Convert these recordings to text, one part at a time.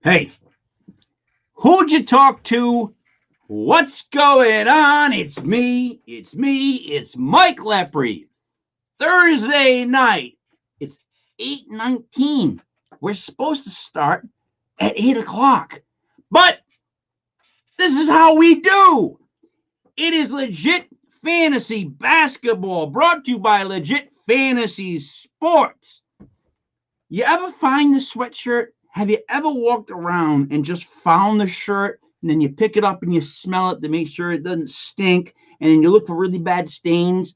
Hey, who'd you talk to? What's going on? It's it's Mike Lepre. Thursday night. It's 8:19. We're supposed to start at 8 o'clock. But this is how we do. It is Legit Fantasy Basketball, brought to you by Legit Fantasy Sports. You ever find the sweatshirt? Have you ever walked around and just found the shirt, and then you pick it up and you smell it to make sure it doesn't stink, and then you look for really bad stains?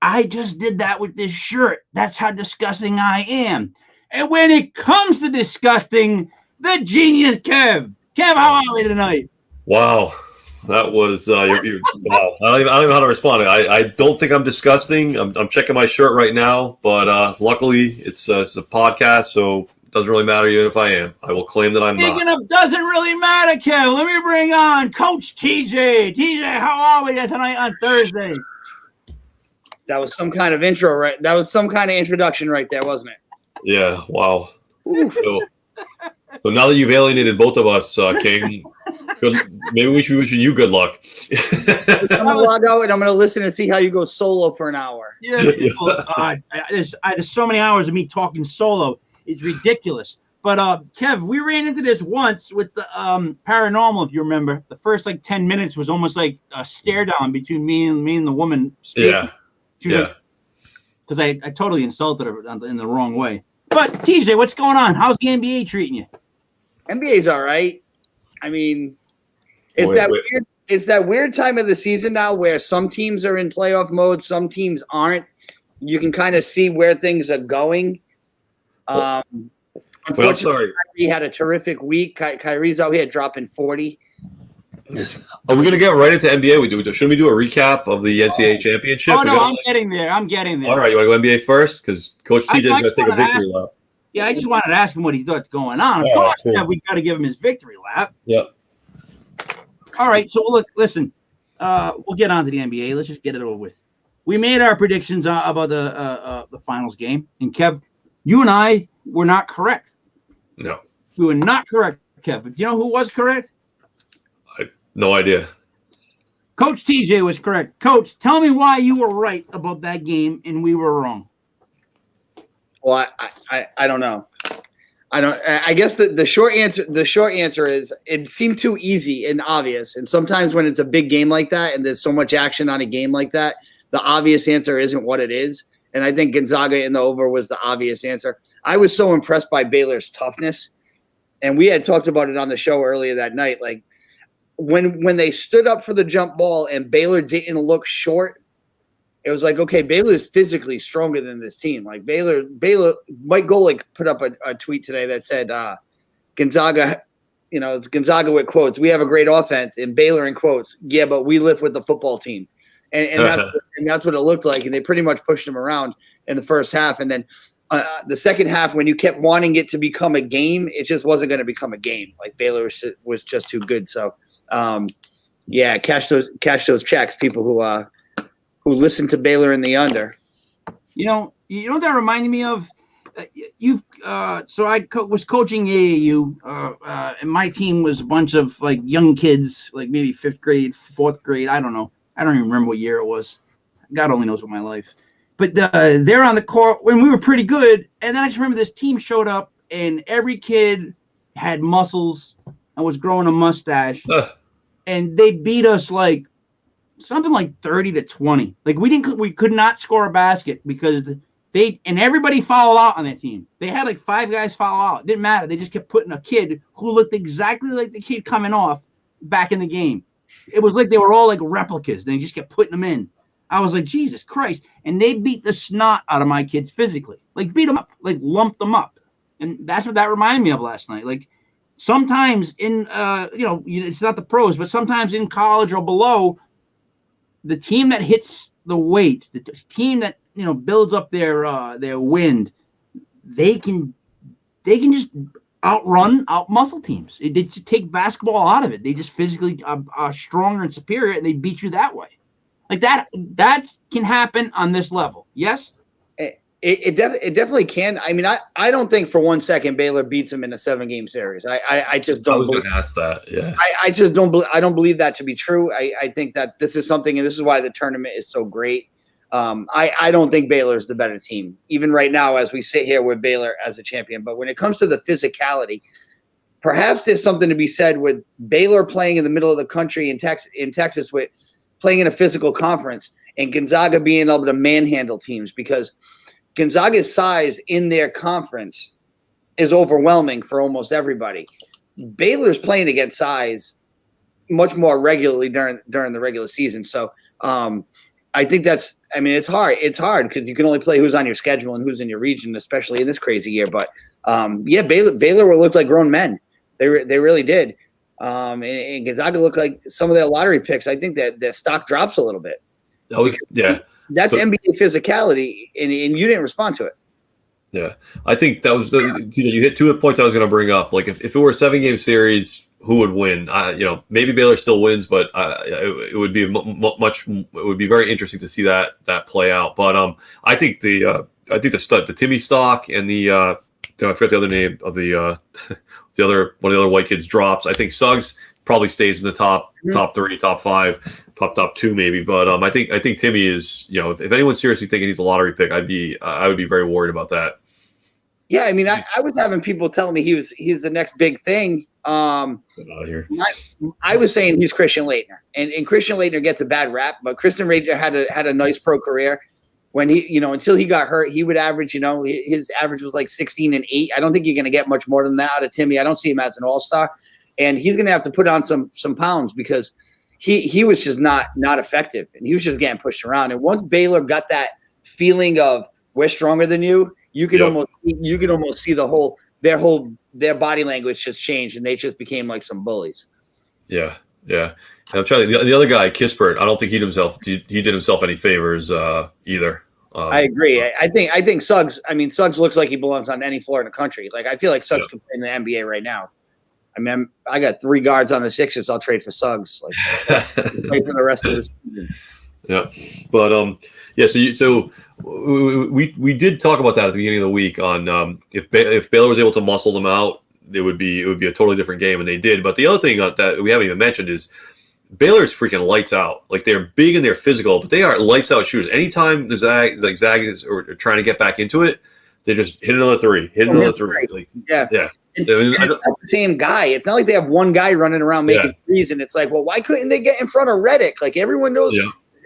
I just did that with this shirt. That's how disgusting I am. And when it comes to disgusting, the genius Kev. Kev, how are we tonight? Wow. That was wow. I don't even know how to respond. I don't think I'm disgusting. I'm checking my shirt right now, but luckily it's a podcast, so it doesn't really matter even if I am. I will claim that I'm not. Speaking of doesn't really matter, Kev, let me bring on Coach TJ. TJ, how are we tonight on Thursday? That was some kind of intro, right? That was some kind of introduction right there, wasn't it? Yeah. Wow. So now that you've alienated both of us, King, maybe we should be wishing you good luck. I'm going to log out and I'm going to listen and see how you go solo for an hour. Yeah. There's so many hours of me talking solo. It's ridiculous. But, Kev, we ran into this once with the paranormal, if you remember. The first, 10 minutes was almost like a stare down between me and the woman speaking. Yeah. Because I totally insulted her in the wrong way. But, TJ, what's going on? How's the NBA treating you? NBA's all right. I mean, it's that weird time of the season now where some teams are in playoff mode, some teams aren't. You can kind of see where things are going. Unfortunately, I'm sorry. Kyrie had a terrific week. Kyrie's out here dropping 40. Are we going to get right into NBA? Shouldn't we do a recap of the NCAA championship? Oh, no, I'm getting there. All right, you want to go NBA first? Because Coach TJ is going to take a victory lap. Yeah, I just wanted to ask him what he thought's going on. Of course, cool. Yeah, we got to give him his victory lap. Yep. All right, so listen, we'll get on to the NBA. Let's just get it over with. We made our predictions about the finals game, and Kev, you and I were not correct. No. We were not correct, Kev. But do you know who was correct? No idea. Coach TJ was correct. Coach, tell me why you were right about that game and we were wrong. Well, I don't know. I guess the short answer is it seemed too easy and obvious. And sometimes when it's a big game like that and there's so much action on a game like that, the obvious answer isn't what it is. And I think Gonzaga in the over was the obvious answer. I was so impressed by Baylor's toughness. And we had talked about it on the show earlier that night. Like when they stood up for the jump ball and Baylor didn't look short, it was like, okay, Baylor is physically stronger than this team. Like Baylor, Mike Golick put up a tweet today that said, Gonzaga, it's Gonzaga with quotes. We have a great offense, and Baylor in quotes. Yeah, but we live with the football team. And that's what it looked like. And they pretty much pushed them around in the first half. And then the second half, when you kept wanting it to become a game, it just wasn't going to become a game. Like Baylor was just too good. So, cash those checks, people who listen to Baylor in the under. You know what that reminded me of? So I was coaching AAU, and my team was a bunch of young kids, maybe 5th grade, 4th grade. I don't know. I don't even remember what year it was. God only knows what my life. But they're on the court when we were pretty good. And then I just remember this team showed up, and every kid had muscles and was growing a mustache. And they beat us something like 30-20. We could not score a basket because everybody fouled out on that team. They had 5 guys foul out. It didn't matter. They just kept putting a kid who looked exactly like the kid coming off back in the game. It was like they were all replicas. They just kept putting them in. I was like, Jesus Christ. And they beat the snot out of my kids physically. Beat them up. Lumped them up. And that's what that reminded me of last night. Sometimes in, it's not the pros, but sometimes in college or below, the team that hits the weight, the team that builds up their wind, they can just out-muscle teams. They just take basketball out of it. They just physically are stronger and superior, and they beat you that way. That can happen on this level. Yes. It definitely can. I mean, I don't think for 1 second Baylor beats them in a 7-game series. I just don't. I was going to ask that. Yeah. I just don't. I don't believe that to be true. I think that this is something, and this is why the tournament is so great. I don't think Baylor is the better team, even right now as we sit here with Baylor as a champion. But when it comes to the physicality, perhaps there's something to be said with Baylor playing in the middle of the country in Texas with playing in a physical conference, and Gonzaga being able to manhandle teams, because Gonzaga's size in their conference is overwhelming for almost everybody. Baylor's playing against size much more regularly during the regular season. So I think it's hard. It's hard because you can only play who's on your schedule and who's in your region, especially in this crazy year. But Baylor looked like grown men. They really did. And Gonzaga looked like some of their lottery picks. I think that their stock drops a little bit. That's NBA physicality, and you didn't respond to it. Yeah, I think that was you hit 2 of the points I was going to bring up. Like if it were a 7-game series, who would win? Maybe Baylor still wins, but it would be it would be very interesting to see that play out. But I think the Timmy stock and I forgot the other name of one of the other white kids drops. I think Suggs probably stays in the top 3, top 5. Top 2 maybe, but I think Timmy is, if anyone's seriously thinking he's a lottery pick, I would be very worried about that. Yeah, I mean, I was having people telling me he's the next big thing. I was saying he's Christian Laettner, and Christian Laettner gets a bad rap, but Christian Laettner had a nice pro career. When he, until he got hurt, he would average, his average was like 16 and 8. I don't think you're going to get much more than that out of Timmy. I don't see him as an all-star, and he's going to have to put on some pounds because he was just not effective, and he was just getting pushed around. And once Baylor got that feeling of we're stronger than you, you could almost see their body language just changed, and they just became like some bullies. Yeah. And I'm trying the other guy, Kispert. I don't think he did himself any favors either. I agree. I think Suggs. I mean, Suggs looks like he belongs on any floor in the country. Like I feel like Suggs can play in the NBA right now. I mean, I got 3 guards on the Sixers. I'll trade for Suggs. Like play for the rest of the season. Yeah, but So we did talk about that at the beginning of the week on if Baylor was able to muscle them out, it would be a totally different game, and they did. But the other thing that we haven't even mentioned is Baylor's freaking lights out. Like they're big and they're physical, but they are lights out shooters. Anytime the Zag is or trying to get back into it, they just hit another three. Like, yeah. It's not the same guy. It's not like they have one guy running around making threes, and it's like, well, why couldn't they get in front of Redick? Like everyone knows,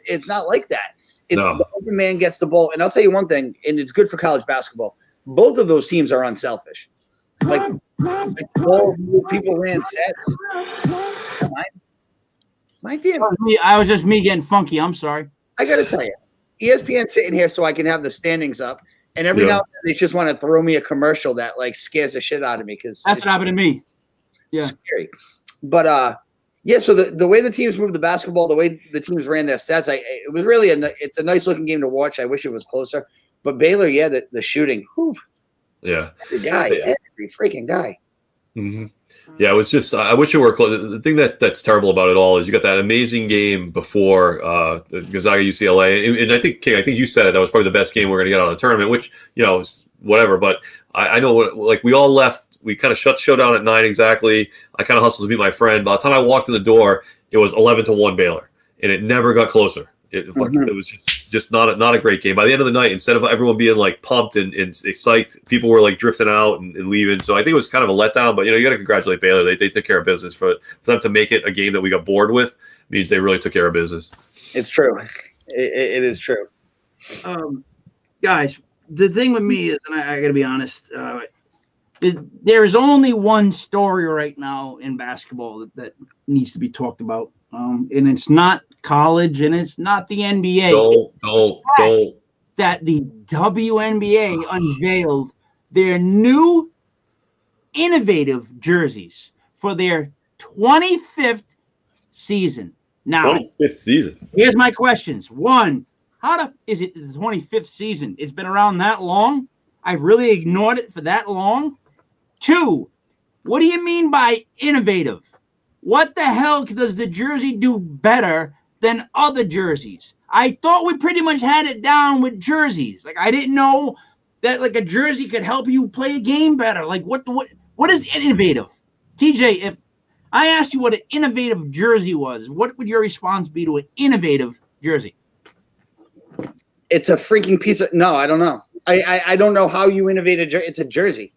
it's not like that. It's the open man gets the ball, and I'll tell you one thing, and it's good for college basketball. Both of those teams are unselfish. Like people ran sets. My damn, I was just me getting funky. I'm sorry. I got to tell you, ESPN's sitting here so I can have the standings up. And every now and then they just want to throw me a commercial that like scares the shit out of me because that's what happened to me. Yeah, scary. But so the way the teams moved the basketball, the way the teams ran their sets, it was really it's a nice looking game to watch. I wish it was closer. But Baylor, the shooting, every guy, every freaking guy. Mm-hmm. Yeah, it was just. I wish it were close. The thing that's terrible about it all is you got that amazing game before Gonzaga UCLA, and I think King, you said it. That was probably the best game we're going to get out of the tournament. Which whatever, but I know like we all left. We kind of shut the show down at 9 exactly. I kind of hustled to meet my friend. By the time I walked in the door, it was 11-1 Baylor, and it never got closer. It was just not a great game. By the end of the night, instead of everyone being like pumped and psyched, people were like drifting out and leaving. So I think it was kind of a letdown. But you got to congratulate Baylor. They took care of business. For them to make it a game that we got bored with means they really took care of business. It's true. It is true. Guys, the thing with me is, and I got to be honest, there is only one story right now in basketball that needs to be talked about, and it's not college, and it's not the NBA. Don't. That the WNBA unveiled their new innovative jerseys for their 25th season. Now, 25th season. Here's my questions. 1, is it the 25th season? It's been around that long? I've really ignored it for that long? 2, what do you mean by innovative? What the hell does the jersey do better than other jerseys? I thought we pretty much had it down with jerseys. Like I didn't know that like a jersey could help you play a game better? Like what is innovative? TJ, if I asked you what an innovative jersey was, what would your response be to an innovative jersey? It's a freaking piece of – no, I don't know. I don't know how you innovate it's a jersey.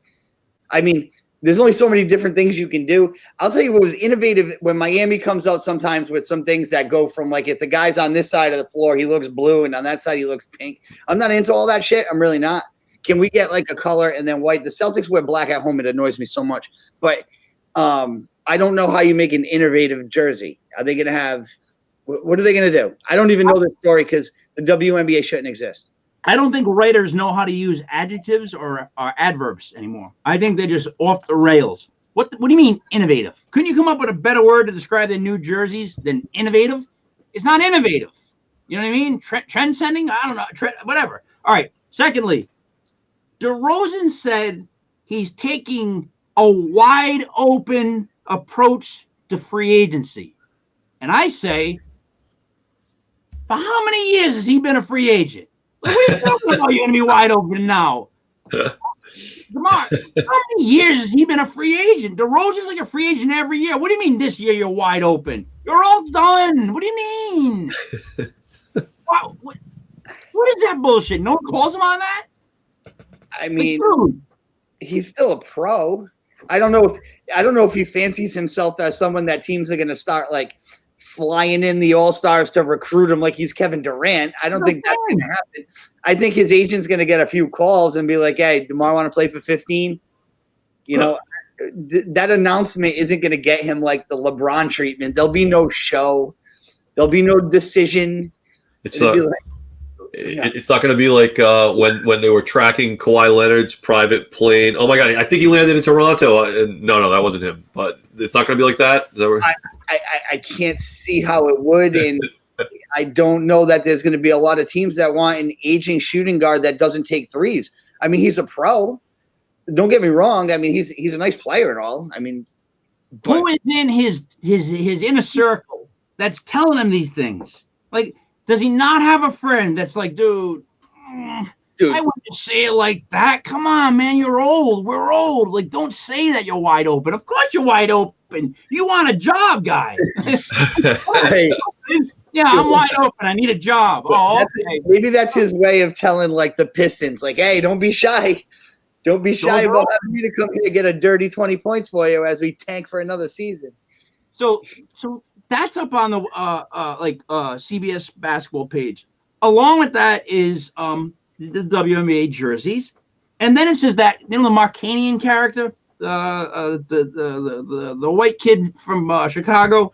I mean, there's only so many different things you can do. I'll tell you what was innovative when Miami comes out sometimes with some things that go from like if the guy's on this side of the floor, he looks blue, and on that side he looks pink. I'm not into all that shit. I'm really not. Can we get like a color and then white? The Celtics wear black at home. It annoys me so much. But I don't know how you make an innovative jersey. Are they going to have – what are they going to do? I don't even know this story because the WNBA shouldn't exist. I don't think writers know how to use adjectives or adverbs anymore. I think they're just off the rails. What do you mean innovative? Couldn't you come up with a better word to describe the new jerseys than innovative? It's not innovative. You know what I mean? Trend-sending? I don't know. Whatever. All right. Secondly, DeRozan said he's taking a wide open approach to free agency. And I say, for how many years has he been a free agent? Like, what are you talking about? You're going to be wide open now. Demar, how many years has he been a free agent? DeRozan's like a free agent every year. What do you mean this year you're wide open? You're all done. What do you mean? Wow, what is that bullshit? No one calls him on that? I mean, like, he's still a pro. I don't know if he fancies himself as someone that teams are going to start like flying in the All-Stars to recruit him like he's Kevin Durant. I don't think that's going to happen. I think his agent's going to get a few calls and be like, hey, DeMar want to play for 15? You know, that announcement isn't going to get him like the LeBron treatment. There'll be no show. There'll be no decision. It's not going to be like when they were tracking Kawhi Leonard's private plane. Oh, my God. I think he landed in Toronto. No, that wasn't him. But it's not going to be like that? Is that where... I can't see how it would, and I don't know that there's going to be a lot of teams that want an aging shooting guard that doesn't take threes. I mean, he's a pro. Don't get me wrong. I mean, he's a nice player and all. I mean, who is in his inner circle that's telling him these things? Like, does he not have a friend that's like, dude, I wouldn't say it like that. Come on, man, you're old. We're old. Like, don't say that you're wide open. Of course you're wide open. You want a job, guy. Hey. Yeah, I'm wide open. I need a job. Oh, okay. Maybe that's his way of telling, like, the Pistons, like, hey, don't be shy. Don't be shy about having me to come here and get a dirty 20 points for you as we tank for another season. So that's up on the CBS basketball page. Along with that is the WNBA jerseys, and then it says that the Markanian character, the white kid from Chicago.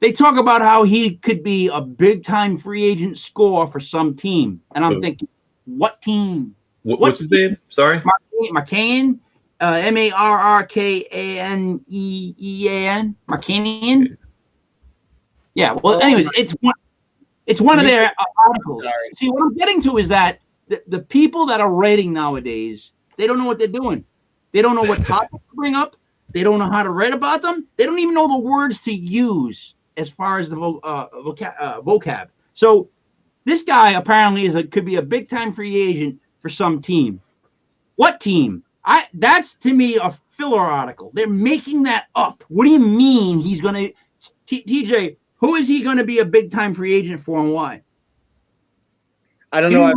They talk about how he could be a big-time free agent scorer for some team, and I'm thinking, what team? What's his name? Sorry, Markanian, Markanean, Markanian. Yeah. Well, anyways, it's one of their articles. Sorry. See, what I'm getting to is that the people that are writing nowadays, they don't know what they're doing. They don't know what topics to bring up. They don't know how to write about them. They don't even know the words to use as far as the vocab. So this guy apparently could be a big-time free agent for some team. What team? That's, to me, a filler article. They're making that up. What do you mean he's going to – TJ, who is he going to be a big-time free agent for and why? I don't know.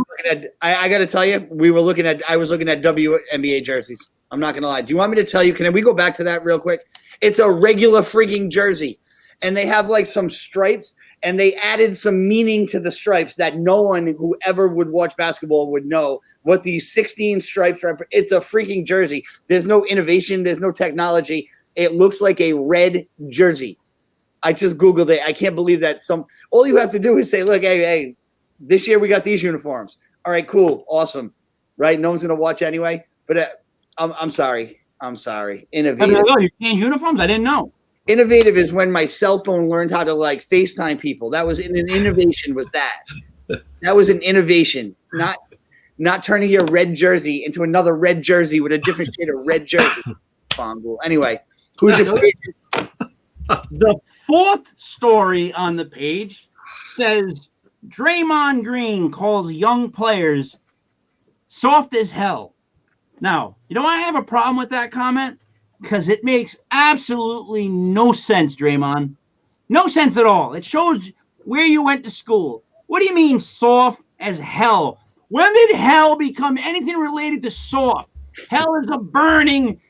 I got to tell you, I was looking at WNBA jerseys. I'm not going to lie. Do you want me to tell you? Can we go back to that real quick? It's a regular freaking jersey. And they have like some stripes, and they added some meaning to the stripes that no one who ever would watch basketball would know what these 16 stripes are. It's a freaking jersey. There's no innovation. There's no technology. It looks like a red jersey. I just Googled it. I can't believe that all you have to do is say, look, hey, this year we got these uniforms. All right, cool. Awesome. Right? No one's going to watch anyway. But I'm sorry. Innovative. You change uniforms? I didn't know. Innovative is when my cell phone learned how to like FaceTime people. That was an innovation. That was an innovation, not turning your red jersey into another red jersey with a different shade of red jersey. Anyway, who's your favorite? The fourth story on the page says Draymond Green calls young players soft as hell. Now, you know why I have a problem with that comment? Because it makes absolutely no sense, Draymond. No sense at all. It shows where you went to school. What do you mean soft as hell? When did hell become anything related to soft? Hell is a burning,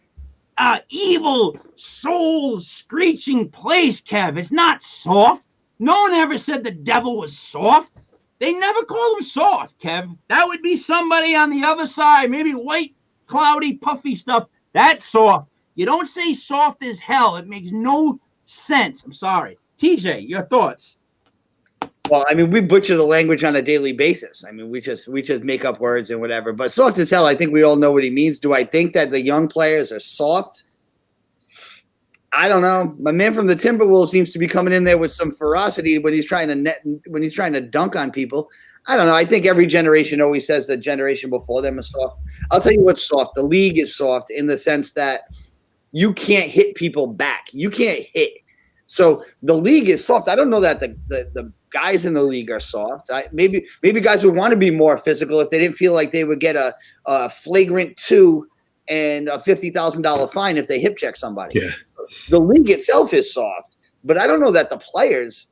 evil, soul-screeching place, Kev. It's not soft. No one ever said the devil was soft. They never call him soft, Kev. That would be somebody on the other side, maybe white, cloudy, puffy stuff. That's soft. You don't say soft as hell. It makes no sense. I'm sorry. TJ, your thoughts? Well, I mean, we butcher the language on a daily basis. I mean, we just make up words and whatever. But soft as hell, I think we all know what he means. Do I think that the young players are soft? I don't know. My man from the Timberwolves seems to be coming in there with some ferocity when he's trying to dunk on people. I don't know. I think every generation always says the generation before them is soft. I'll tell you what's soft. The league is soft in the sense that you can't hit people back. You can't hit. So the league is soft. I don't know that the guys in the league are soft. Maybe guys would want to be more physical if they didn't feel like they would get a flagrant 2 and a $50,000 fine if they hip check somebody. Yeah. The league itself is soft, but I don't know that the players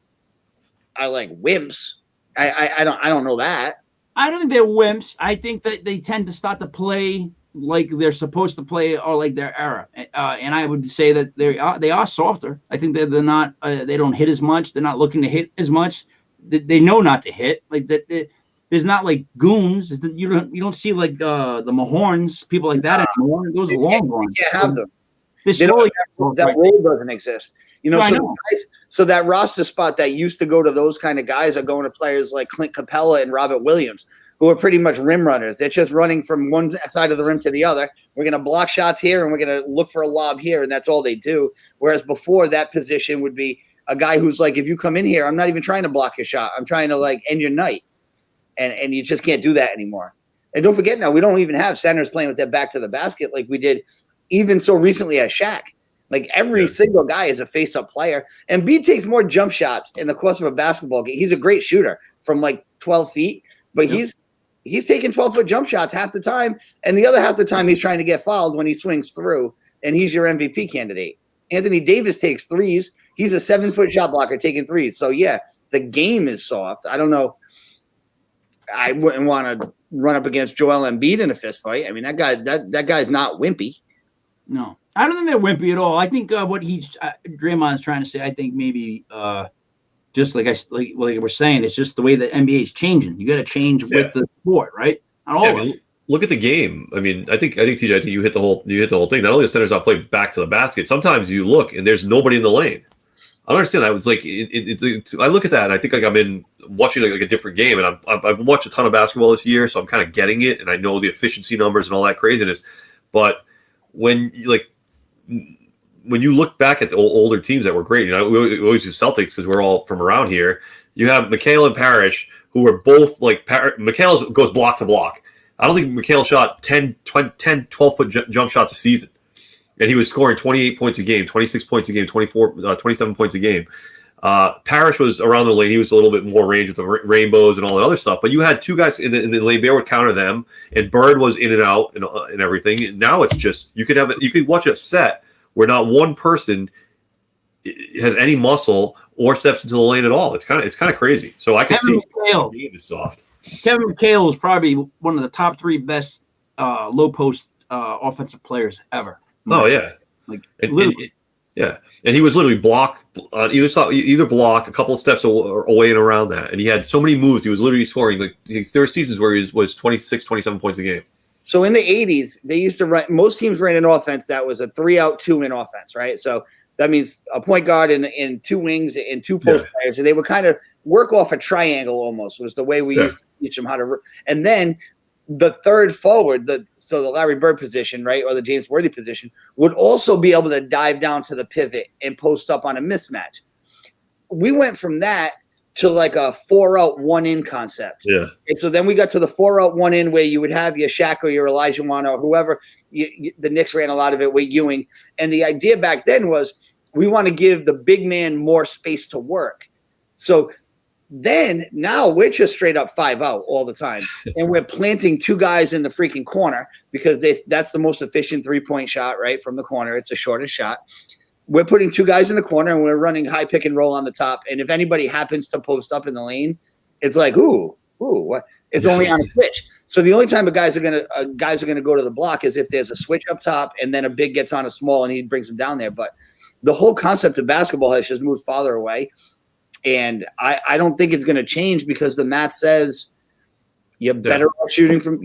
are like wimps. I don't know that. I don't think they're wimps. I think that they tend to start to play like they're supposed to play or like their era. And I would say that they are softer. I think they're not they don't hit as much. They're not looking to hit as much. They know not to hit. Like that. There's not like goons. You don't see like the Mahorns, people like that anymore. Those are long ones. You can't have them. That role doesn't exist. So that roster spot that used to go to those kind of guys are going to players like Clint Capella and Robert Williams, who are pretty much rim runners. They're just running from one side of the rim to the other. We're going to block shots here and we're going to look for a lob here, and that's all they do. Whereas before, that position would be a guy who's like, if you come in here, I'm not even trying to block your shot. I'm trying to like end your night. And you just can't do that anymore. And don't forget now, we don't even have centers playing with their back to the basket like we did even so recently at Shaq. Like every single guy is a face-up player. And B takes more jump shots in the course of a basketball game. He's a great shooter from like 12 feet, but he's taking 12-foot jump shots half the time, and the other half the time he's trying to get fouled when he swings through, and he's your MVP candidate. Anthony Davis takes threes. He's a 7-foot shot blocker taking threes. So, yeah, the game is soft. I don't know. I wouldn't want to run up against Joel Embiid in a fist fight. I mean, that guy's not wimpy. No, I don't think they're wimpy at all. I think what Draymond's trying to say, I think maybe just like we're saying, it's just the way the NBA is changing. You got to change with the sport, right? I mean, look at the game. I mean, I think TJ, I think you hit the whole thing. Not only the center's not playing back to the basket. Sometimes you look and there's nobody in the lane. I don't understand that. It's like I look at that and I think like I'm in watching like a different game, and I've watched a ton of basketball this year, so I'm kind of getting it, and I know the efficiency numbers and all that craziness. But when you look back at the older teams that were great, we always use Celtics because we're all from around here. You have McHale and Parrish, who are both like McHale goes block to block. I don't think McHale shot 10, 12-foot jump shots a season. And he was scoring 28 points a game, 26 points a game, 27 points a game. Parrish was around the lane. He was a little bit more range with the rainbows and all that other stuff. But you had two guys in the lane. Bear would counter them, and Bird was in and out and everything. And now it's just you could watch a set where not one person has any muscle or steps into the lane at all. It's kind of crazy. So I can see the game is soft. Kevin McHale is probably one of the top 3 best low post offensive players ever. Oh yeah, and he was literally block on either block a couple of steps away and around that, and he had so many moves. He was literally scoring like there were seasons where he was 26, 27 points a game. So in the 80s, they used to run. Most teams ran an offense that was a 3-out, 2-in offense, right? So that means a point guard and 2 wings and 2 post players, and they would kind of work off a triangle almost. Was the way we used to teach them how to. And then the third forward, the Larry Bird position, right, or the James Worthy position, would also be able to dive down to the pivot and post up on a mismatch. We went from that to like a 4-out, 1-in concept. Yeah. And so then we got to the 4-out, 1-in where you would have your Shaq or your Elijah Wan or whoever. The Knicks ran a lot of it with Ewing. And the idea back then was we want to give the big man more space to work. So Then now we're just straight up 5-out all the time. And we're planting 2 guys in the freaking corner because that's the most efficient 3-point shot, right? From the corner. It's the shortest shot. We're putting 2 guys in the corner and we're running high pick and roll on the top. And if anybody happens to post up in the lane, it's like, ooh, what? It's only on a switch. So the only time guys are gonna go to the block is if there's a switch up top and then a big gets on a small and he brings them down there. But the whole concept of basketball has just moved farther away. And I don't think it's going to change because the math says you're better off shooting from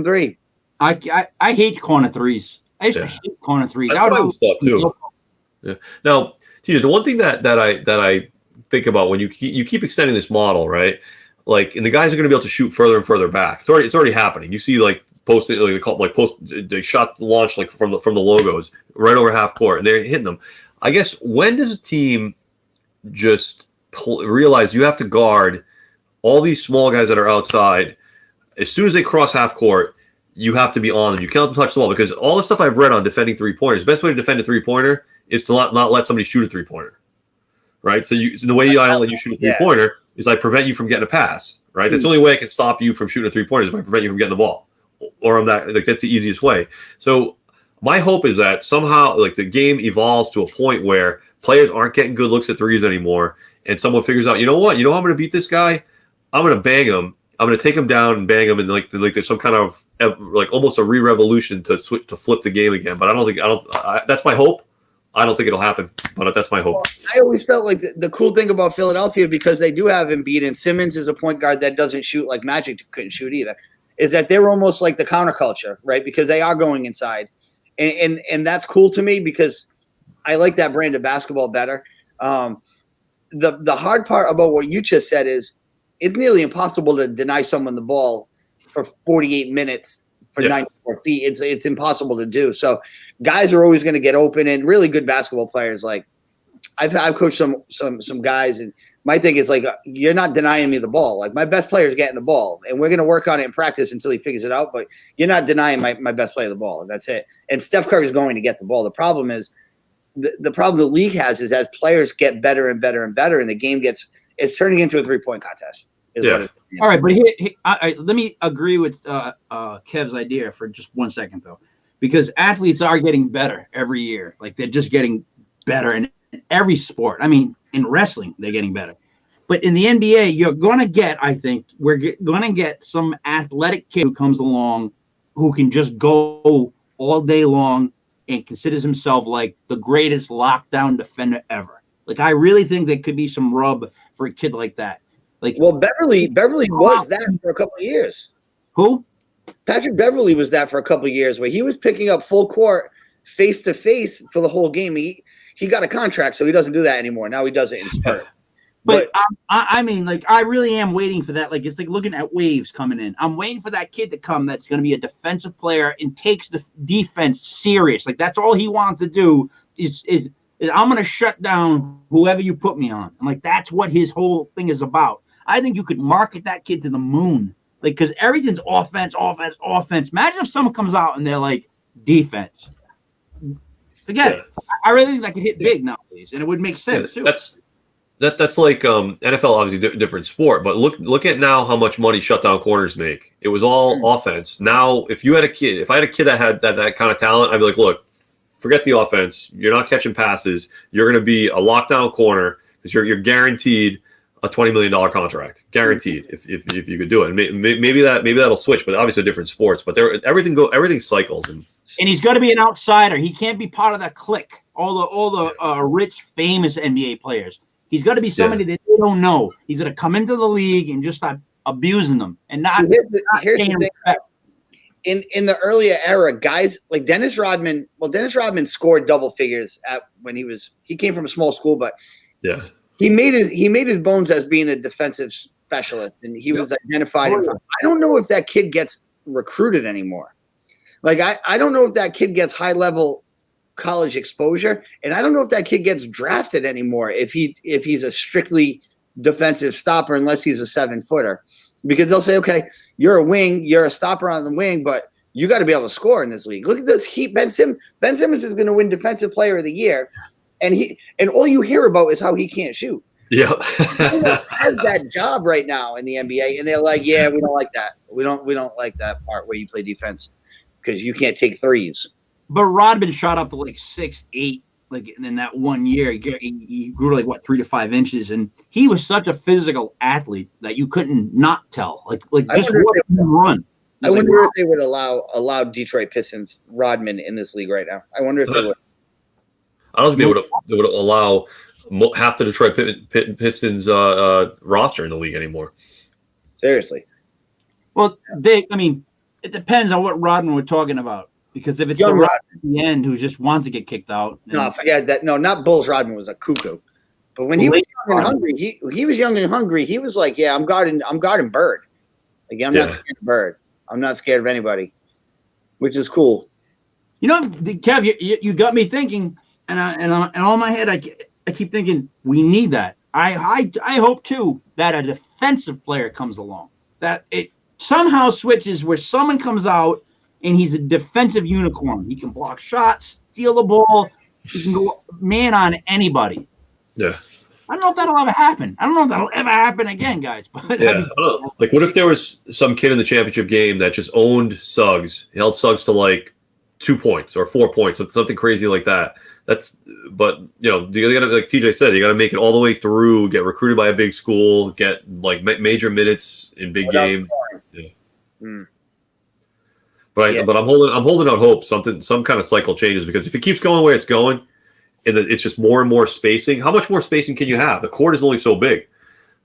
3. I hate corner threes. I used to hate corner threes. That's what I was thought too. Yeah. Now, Tina, the one thing that I think about when you keep extending this model, right? Like, and the guys are going to be able to shoot further and further back. It's already happening. You see, like they shot the launch like from the logos right over half court, and they're hitting them. I guess when does a team just realize you have to guard all these small guys that are outside? As soon as they cross half court, you have to be on them. You can't touch the ball because all the stuff I've read on defending 3-pointers, the best way to defend a 3-pointer is to not let somebody shoot a 3-pointer, right? So the way I don't let you shoot a 3-pointer is I prevent you from getting a pass, right? That's the only way I can stop you from shooting a 3-pointer is if I prevent you from getting the ball, or that's the easiest way. So my hope is that somehow like the game evolves to a point where players aren't getting good looks at threes anymore, and someone figures out, you know what? I'm going to beat this guy. I'm going to bang him. I'm going to take him down and bang him, and like there's some kind of like almost a re-revolution to flip the game again. But that's my hope. I don't think it'll happen, but that's my hope. I always felt like the cool thing about Philadelphia, because they do have Embiid and Simmons is a point guard that doesn't shoot like Magic couldn't shoot either, is that they're almost like the counterculture, right? Because they are going inside, and that's cool to me because I like that brand of basketball better. The hard part about what you just said is it's nearly impossible to deny someone the ball for 48 minutes for 94 feet. It's impossible to do. So guys are always going to get open, and really good basketball players. Like I've coached some guys, and my thing is like, you're not denying me the ball. Like my best player is getting the ball, and we're going to work on it in practice until he figures it out. But you're not denying my best player the ball. That's it. And Steph Curry is going to get the ball. The problem is the problem the league has is as players get better and better and better, and the game it's turning into a 3-point contest. What it is. All right, but let me agree with Kev's idea for just 1 second though, because athletes are getting better every year. Like they're just getting better in every sport. I mean, in wrestling, they're getting better. But in the NBA, you're going to get, I think, we're going to get some athletic kid who comes along who can just go all day long and considers himself like the greatest lockdown defender ever. Like I really think there could be some rub for a kid like that. Like, well, Beverly was that for a couple of years. Who? Patrick Beverly was that for a couple of years, where he was picking up full court face to face for the whole game. He got a contract, so he doesn't do that anymore. Now he does it in spurt. But I mean, like, I really am waiting for that. Like, it's like looking at waves coming in. I'm waiting for that kid to come that's going to be a defensive player and takes the defense serious. Like, that's all he wants to do is I'm going to shut down whoever you put me on. I'm like, that's what his whole thing is about. I think you could market that kid to the moon. Like, because everything's offense. Imagine if someone comes out and they're like, defense. Forget it. I really think that could hit big nowadays, and it would make sense, too. That's like NFL, obviously different sport, but look at now how much money shutdown corners make. It was all offense. Now, if I had a kid that had that kind of talent, I'd be like, look, forget the offense. You're not catching passes. You're going to be a lockdown corner because you're guaranteed a $20 million contract, guaranteed. If you could do it, maybe that'll switch, but obviously different sports. But everything cycles, and he's got to be an outsider. He can't be part of that clique. All the rich, famous NBA players. He's got to be somebody that they don't know. He's going to come into the league and just start abusing them and not. Here's the thing. In the earlier era, guys like Dennis Rodman. Well, Dennis Rodman scored double figures when he came from a small school, but he made his bones as being a defensive specialist, and he was identified. I don't know if that kid gets recruited anymore. Like I don't know if that kid gets high level college exposure, and I don't know if that kid gets drafted anymore if he's a strictly defensive stopper, unless he's a 7-footer, because they'll say, okay, you're a wing, you're a stopper on the wing, but you got to be able to score in this league. Look at this heat. Ben Simmons is going to win Defensive Player of the Year, and all you hear about is how he can't shoot. Yeah. has that job right now in the NBA, and they're like, yeah, we don't like that. We don't like that part where you play defense because you can't take threes. But Rodman shot up to like 6'8", like in that 1 year. He grew to like 3 to 5 inches, and he was such a physical athlete that you couldn't not tell. Like just what he run. I wonder if they would allow Detroit Pistons Rodman in this league right now. I wonder if they would. I don't think they would allow half the Detroit Pistons roster in the league anymore. Seriously. Well, it depends on what Rodman we're talking about. Because if it's the Rodman at the end who just wants to get kicked out. No, forget that. No, not Bulls Rodman was a cuckoo. But when he was young and hungry, he was young and hungry. He was like, yeah, I'm guarding Bird. Like, I'm not scared of Bird. I'm not scared of anybody, which is cool. You know, Kev, you got me thinking, and all my head, I keep thinking we need that. I hope too that a defensive player comes along, that it somehow switches where someone comes out and he's a defensive unicorn. He can block shots, steal the ball. He can go man on anybody. Yeah. I don't know if that'll ever happen. I don't know if that'll ever happen again, guys. But yeah. Like, what if there was some kid in the championship game that just owned Suggs, held Suggs to like 2 points or 4 points, something crazy like that? But you gotta, like TJ said, you gotta make it all the way through, get recruited by a big school, get like major minutes in big games. Yeah. Mm. But I'm holding out hope some kind of cycle changes, because if it keeps going where it's going, and it's just more and more spacing. How much more spacing can you have? The court is only so big,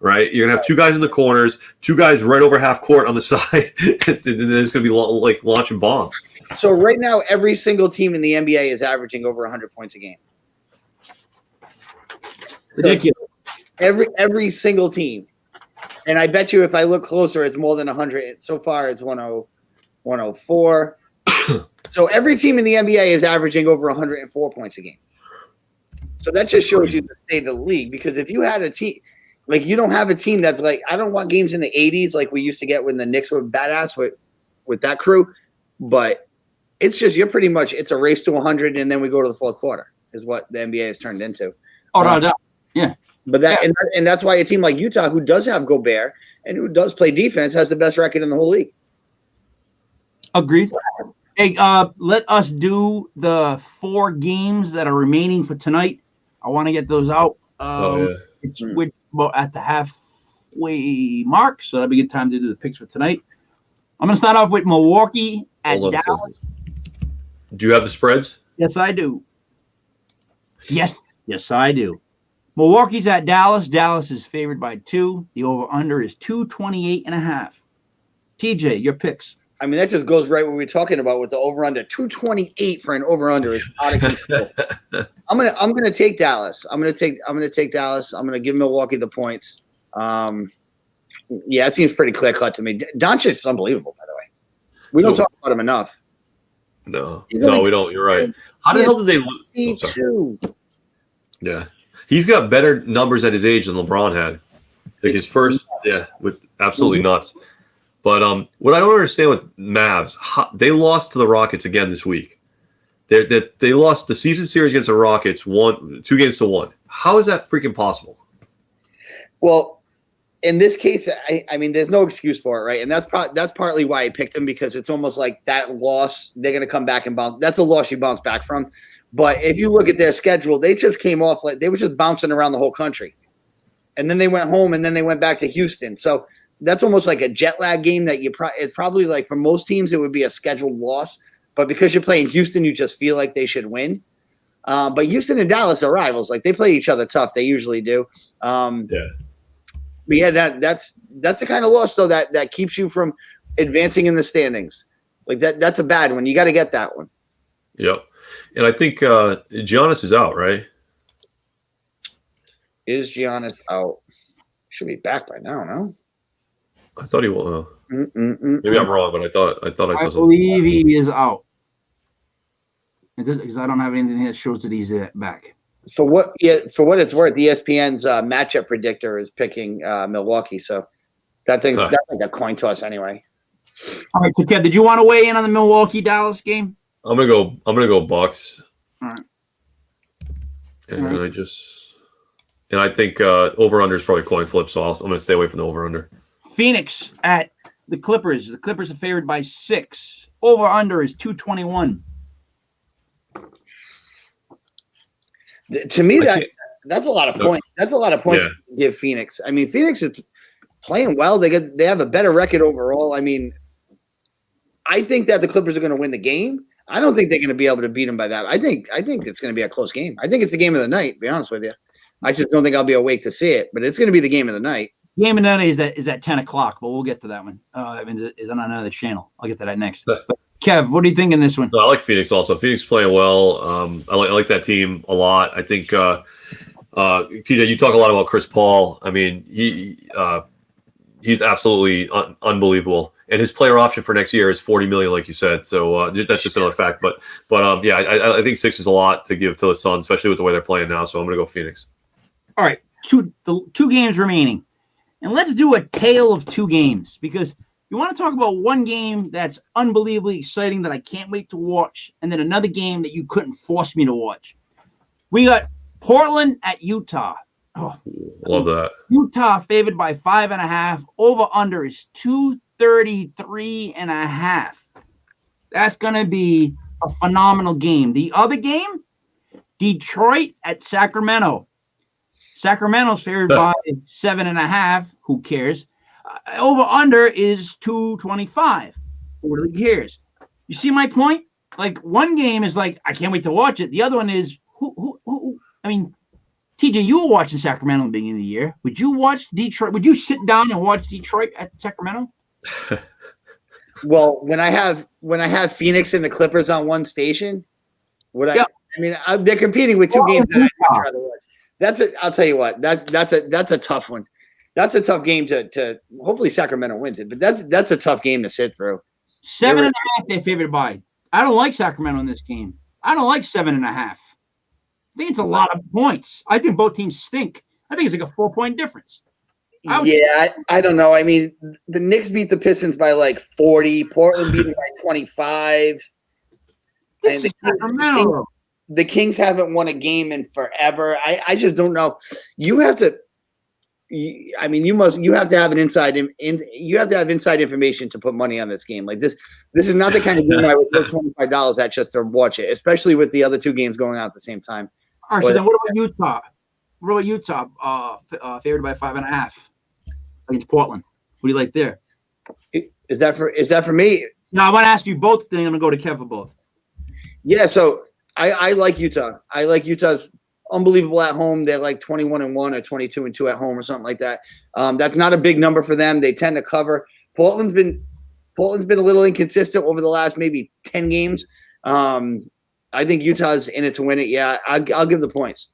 right? You're gonna have 2 guys in the corners, 2 guys right over half court on the side, and then it's gonna be like launching bombs. So right now, every single team in the NBA is averaging over 100 points a game. Ridiculous. So every single team, and I bet you if I look closer, it's more than 100. So far, it's 104. So every team in the NBA is averaging over 104 points a game. So that just shows you the state of the league. Because if you had a team, like, you don't have a team that's like, I don't want games in the 80s like we used to get when the Knicks were badass with that crew. But it's just, it's a race to 100, and then we go to the fourth quarter is what the NBA has turned into. Oh, no. Yeah. But and that's why a team like Utah, who does have Gobert and who does play defense, has the best record in the whole league. Agreed. Hey, let us do the 4 games that are remaining for tonight. I want to get those out. We're about at the halfway mark, so that'll be a good time to do the picks for tonight. I'm going to start off with Milwaukee at Dallas. Do you have the spreads? Yes, I do. Yes, I do. Milwaukee's at Dallas. Dallas is favored by 2. The over-under is 228.5. TJ, your picks. I mean, that just goes right what we were talking about with the over-under. 228 for an over-under is out of control. I'm gonna take Dallas. I'm gonna take Dallas. I'm gonna give Milwaukee the points. Yeah, it seems pretty clear-cut to me. Doncic is unbelievable, by the way. We don't talk about him enough. No, we don't. You're right. How the hell did they lose? Yeah, he's got better numbers at his age than LeBron had. Like his first, with absolutely nuts. But what I don't understand with Mavs, they lost to the Rockets again this week. They lost the season series against the Rockets 2-1. How is that freaking possible? Well, in this case, I mean, there's no excuse for it, right? And that's partly why I picked them, because it's almost like that loss, they're going to come back and bounce. That's a loss you bounce back from. But if you look at their schedule, they just came off like they were just bouncing around the whole country. And then they went home, and then they went back to Houston. So that's almost like a jet lag game that it's probably like for most teams, it would be a scheduled loss. But because you're playing Houston, you just feel like they should win. But Houston and Dallas are rivals. Like, they play each other tough. They usually do. But yeah, that's the kind of loss, though, that keeps you from advancing in the standings. Like, that's a bad one. You got to get that one. Yep. And I think Giannis is out, right? Is Giannis out? Should be back by now, no? I thought he was. Maybe I'm wrong, but I thought I saw something. I believe he is out. Because I don't have anything here that shows that he's back. For what it's worth, ESPN's matchup predictor is picking Milwaukee. So that's like a coin toss anyway. All right, so Kev, did you want to weigh in on the Milwaukee-Dallas game? I'm gonna go Bucks. All right. And I just And I think over-under is probably a coin flip, so I'm going to stay away from the over-under. Phoenix at the Clippers. The Clippers are favored by 6. Over-under is 221. To me, that's a lot of points. That's a lot of points Yeah. to give Phoenix. I mean, Phoenix is playing well. They have a better record overall. I mean, I think that the Clippers are going to win the game. I don't think they're going to be able to beat them by that. I think it's going to be a close game. I think it's the game of the night, to be honest with you. I just don't think I'll be awake to see it, but it's going to be the game of the night. Game of the night is at 10 o'clock, but we'll get to that one. Is on another channel. I'll get to that next. But Kev, what do you think in this one? I like Phoenix also. Phoenix playing well. I like that team a lot. I think TJ, you talk a lot about Chris Paul. I mean, he's absolutely unbelievable. And his player option for next year is $40 million, like you said. So that's just another fact. But yeah, I think 6 is a lot to give to the Suns, especially with the way they're playing now. So I'm going to go Phoenix. All right, two games remaining, and let's do a tale of 2 games, because you want to talk about one game that's unbelievably exciting that I can't wait to watch, and then another game that you couldn't force me to watch. We got Portland at Utah. Oh, love that. Utah favored by 5.5. Over under is 233.5. That's going to be a phenomenal game. The other game, Detroit at Sacramento. Sacramento's favored by 7.5. Who cares? Over under is 225. Who really cares? You see my point? Like, one game is like, I can't wait to watch it. The other one is who I mean, TJ, you were watching Sacramento at the beginning of the year. Would you watch Detroit? Would you sit down and watch Detroit at Sacramento? Well, when I have Phoenix and the Clippers on one station, they're competing with 2 games that I'd rather watch. I'll tell you what, that's a tough one. That's a tough game to hopefully Sacramento wins it, but that's a tough game to sit through. 7.5 they favored by. I don't like Sacramento in this game. I don't like 7.5. I think it's a lot of points. I think both teams stink. I think it's like a 4-point difference. I don't know. I mean, the Knicks beat the Pistons by like 40. Portland beat them by 25. And the Kings haven't won a game in forever. I just don't know. You have to. I mean, you have to have an inside. You have to have inside information to put money on this game. Like this is not the kind of game I would throw $25 at just to watch it, especially with the other 2 games going on at the same time. All right. So then, what about Utah? What about Utah? Favored by 5.5 against Portland. What do you like there? Is that for me? No, I want to ask you both. Then I'm gonna go to Kev for both. Yeah. So I like Utah. I like Utah's unbelievable at home. They're like 21-1 or 22-2 at home or something like that. That's not a big number for them. They tend to cover. Portland's been a little inconsistent over the last maybe 10 games. I think Utah's in it to win it. Yeah, I'll give the points.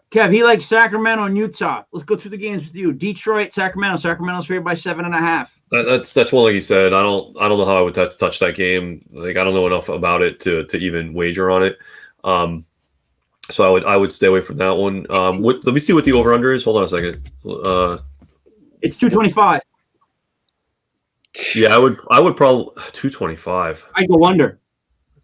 Kev, he likes Sacramento and Utah. Let's go through the games with you. Detroit, Sacramento. Sacramento's favored by 7.5. That's one, like you said. I don't know how I would touch that game. Like, I don't know enough about it to even wager on it. So I would stay away from that one. Let me see what the over under is. Hold on a second. It's 225. Yeah, I would probably 225. I go under.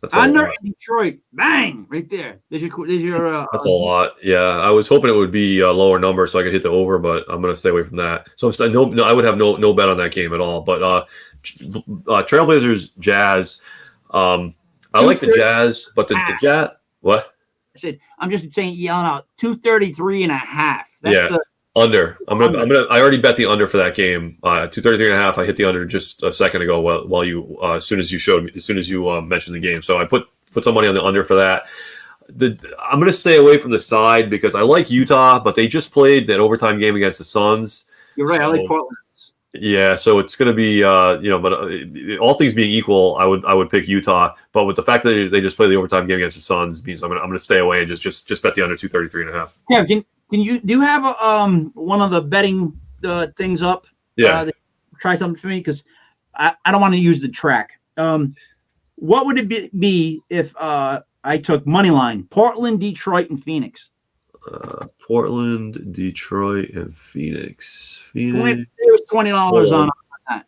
That's under Detroit. Bang! Right there. There's your that's a lot. Yeah, I was hoping it would be a lower number so I could hit the over, but I'm going to stay away from that. So I'm saying no. I would have no bet on that game at all. But Trailblazers Jazz. I like the Jazz, but the Jazz. What? I said I'm just saying, yelling out 233.5. That's under. I already bet the under for that game. 233.5. I hit the under just a second ago while you as soon as you mentioned the game. So I put some money on the under for that. I'm going to stay away from the side because I like Utah, but they just played that overtime game against the Suns. You're right. So, I like Portland. Yeah, so it's going to be but all things being equal, I would pick Utah. But with the fact that they just played the overtime game against the Suns means I'm going to stay away and just bet the under 233.5. Yeah. Do you have one of the betting things up? Yeah. Try something for me because I don't want to use the track. What would it be if I took money line Portland, Detroit, and Phoenix? Portland, Detroit, and Phoenix. It was $20 on that.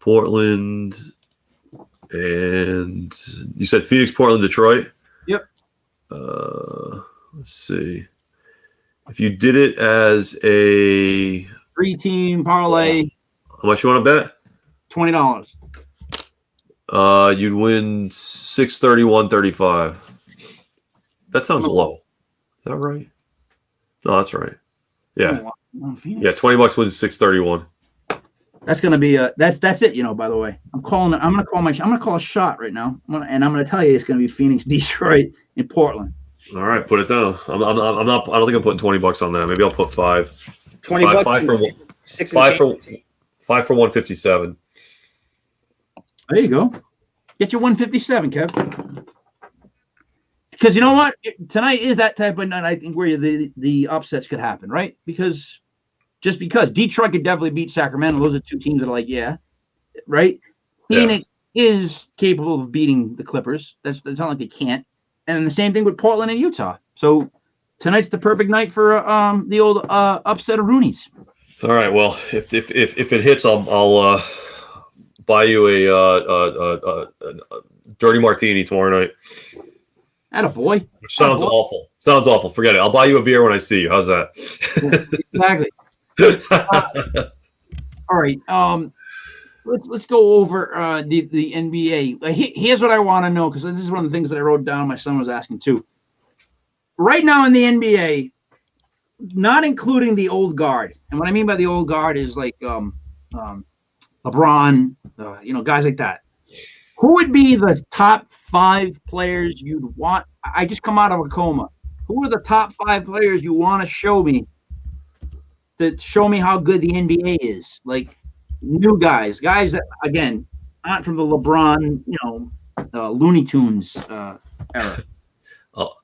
Portland, and you said Phoenix, Portland, Detroit. Yep. Let's see. If you did it as a 3-team parlay, how much you want to bet? $20. You'd win 631.35. That sounds low. Is that right? No, that's right. Yeah. Yeah, $20 wins 631. That's gonna be that's it. By the way, I'm gonna call a shot right now, and I'm gonna tell you it's gonna be Phoenix, Detroit, and Portland. All right, put it down. I'm not. I don't think I'm putting $20 on that. Maybe I'll put $5. 20 five, bucks. five for five for 157. There you go. Get your 157, Kev. Because you know what, tonight is that type of night. I think where the upsets could happen, right? Because Detroit could definitely beat Sacramento. Those are two teams that are like, yeah, right. Phoenix is capable of beating the Clippers. That's not like they can't. And the same thing with Portland and Utah. So tonight's the perfect night for the old upset of Rooney's. All right. Well, if it hits, I'll buy you a dirty martini tomorrow night. Attaboy. Which sounds awful. Sounds awful. Forget it. I'll buy you a beer when I see you. How's that? Exactly. All right. Let's go over the NBA. Here's what I want to know, because this is one of the things that I wrote down. My son was asking too. Right now in the NBA, not including the old guard, and what I mean by the old guard is like LeBron, guys like that. Who would be the top 5 players you'd want? I just come out of a coma. Who are the top 5 players you want to show me that show me how good the NBA is? Like new guys that again aren't from the LeBron, Looney Tunes era. Well,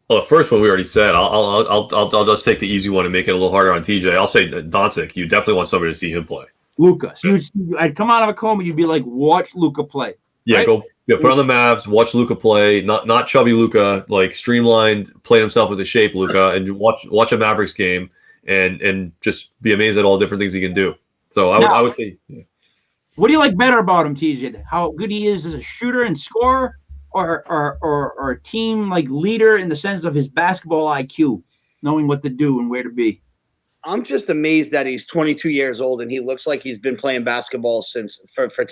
the first one we already said. I'll just take the easy one and make it a little harder on TJ. I'll say Doncic. You definitely want somebody to see him play. Luka. So I'd come out of a coma. You'd be like, watch Luka play. Yeah, right? go put on the Mavs, watch Luka play, not chubby Luka, like streamlined, played himself into shape Luka, and watch a Mavericks game and just be amazed at all the different things he can do. So I would say. Yeah. What do you like better about him, TJ? How good he is as a shooter and scorer, or a team like leader in the sense of his basketball IQ, knowing what to do and where to be? I'm just amazed that he's 22 years old and he looks like he's been playing basketball since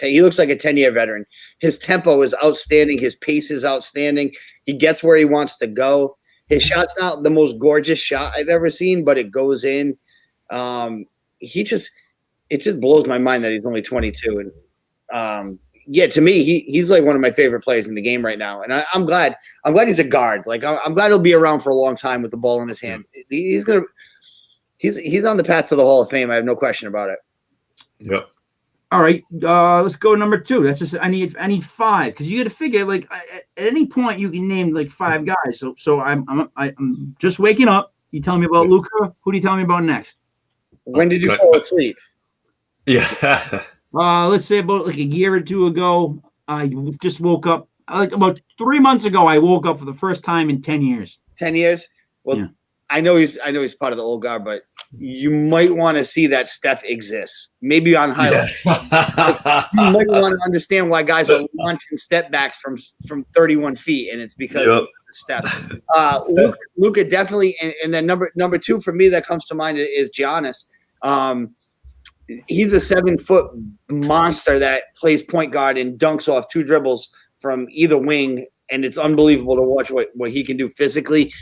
he looks like a 10-year veteran. His tempo is outstanding. His pace is outstanding. He gets where he wants to go. His shot's not the most gorgeous shot I've ever seen, but it goes in. It just blows my mind that he's only 22. And to me, he's like one of my favorite players in the game right now. And I'm glad he's a guard. Like I'm glad he'll be around for a long time with the ball in his hand. He's on the path to the Hall of Fame. I have no question about it. Yep. All right, let's go number 2. That's just I need 5, because you got to figure like at any point you can name like 5 guys. So I'm just waking up. You tell me about Luka. Who do you tell me about next? When did you fall asleep? Yeah. Let's say about like a year or 2 ago. I just woke up. Like about 3 months ago, I woke up for the first time in 10 years. 10 years? Well. Yeah. I know he's part of the old guard, but you might want to see that Steph exists. Maybe on highlights. Yeah. You might want to understand why guys are launching step backs from 31 feet, and it's because of Steph. Luka definitely, and then number 2 for me that comes to mind is Giannis. He's a 7-foot monster that plays point guard and dunks off 2 dribbles from either wing, and it's unbelievable to watch what he can do physically.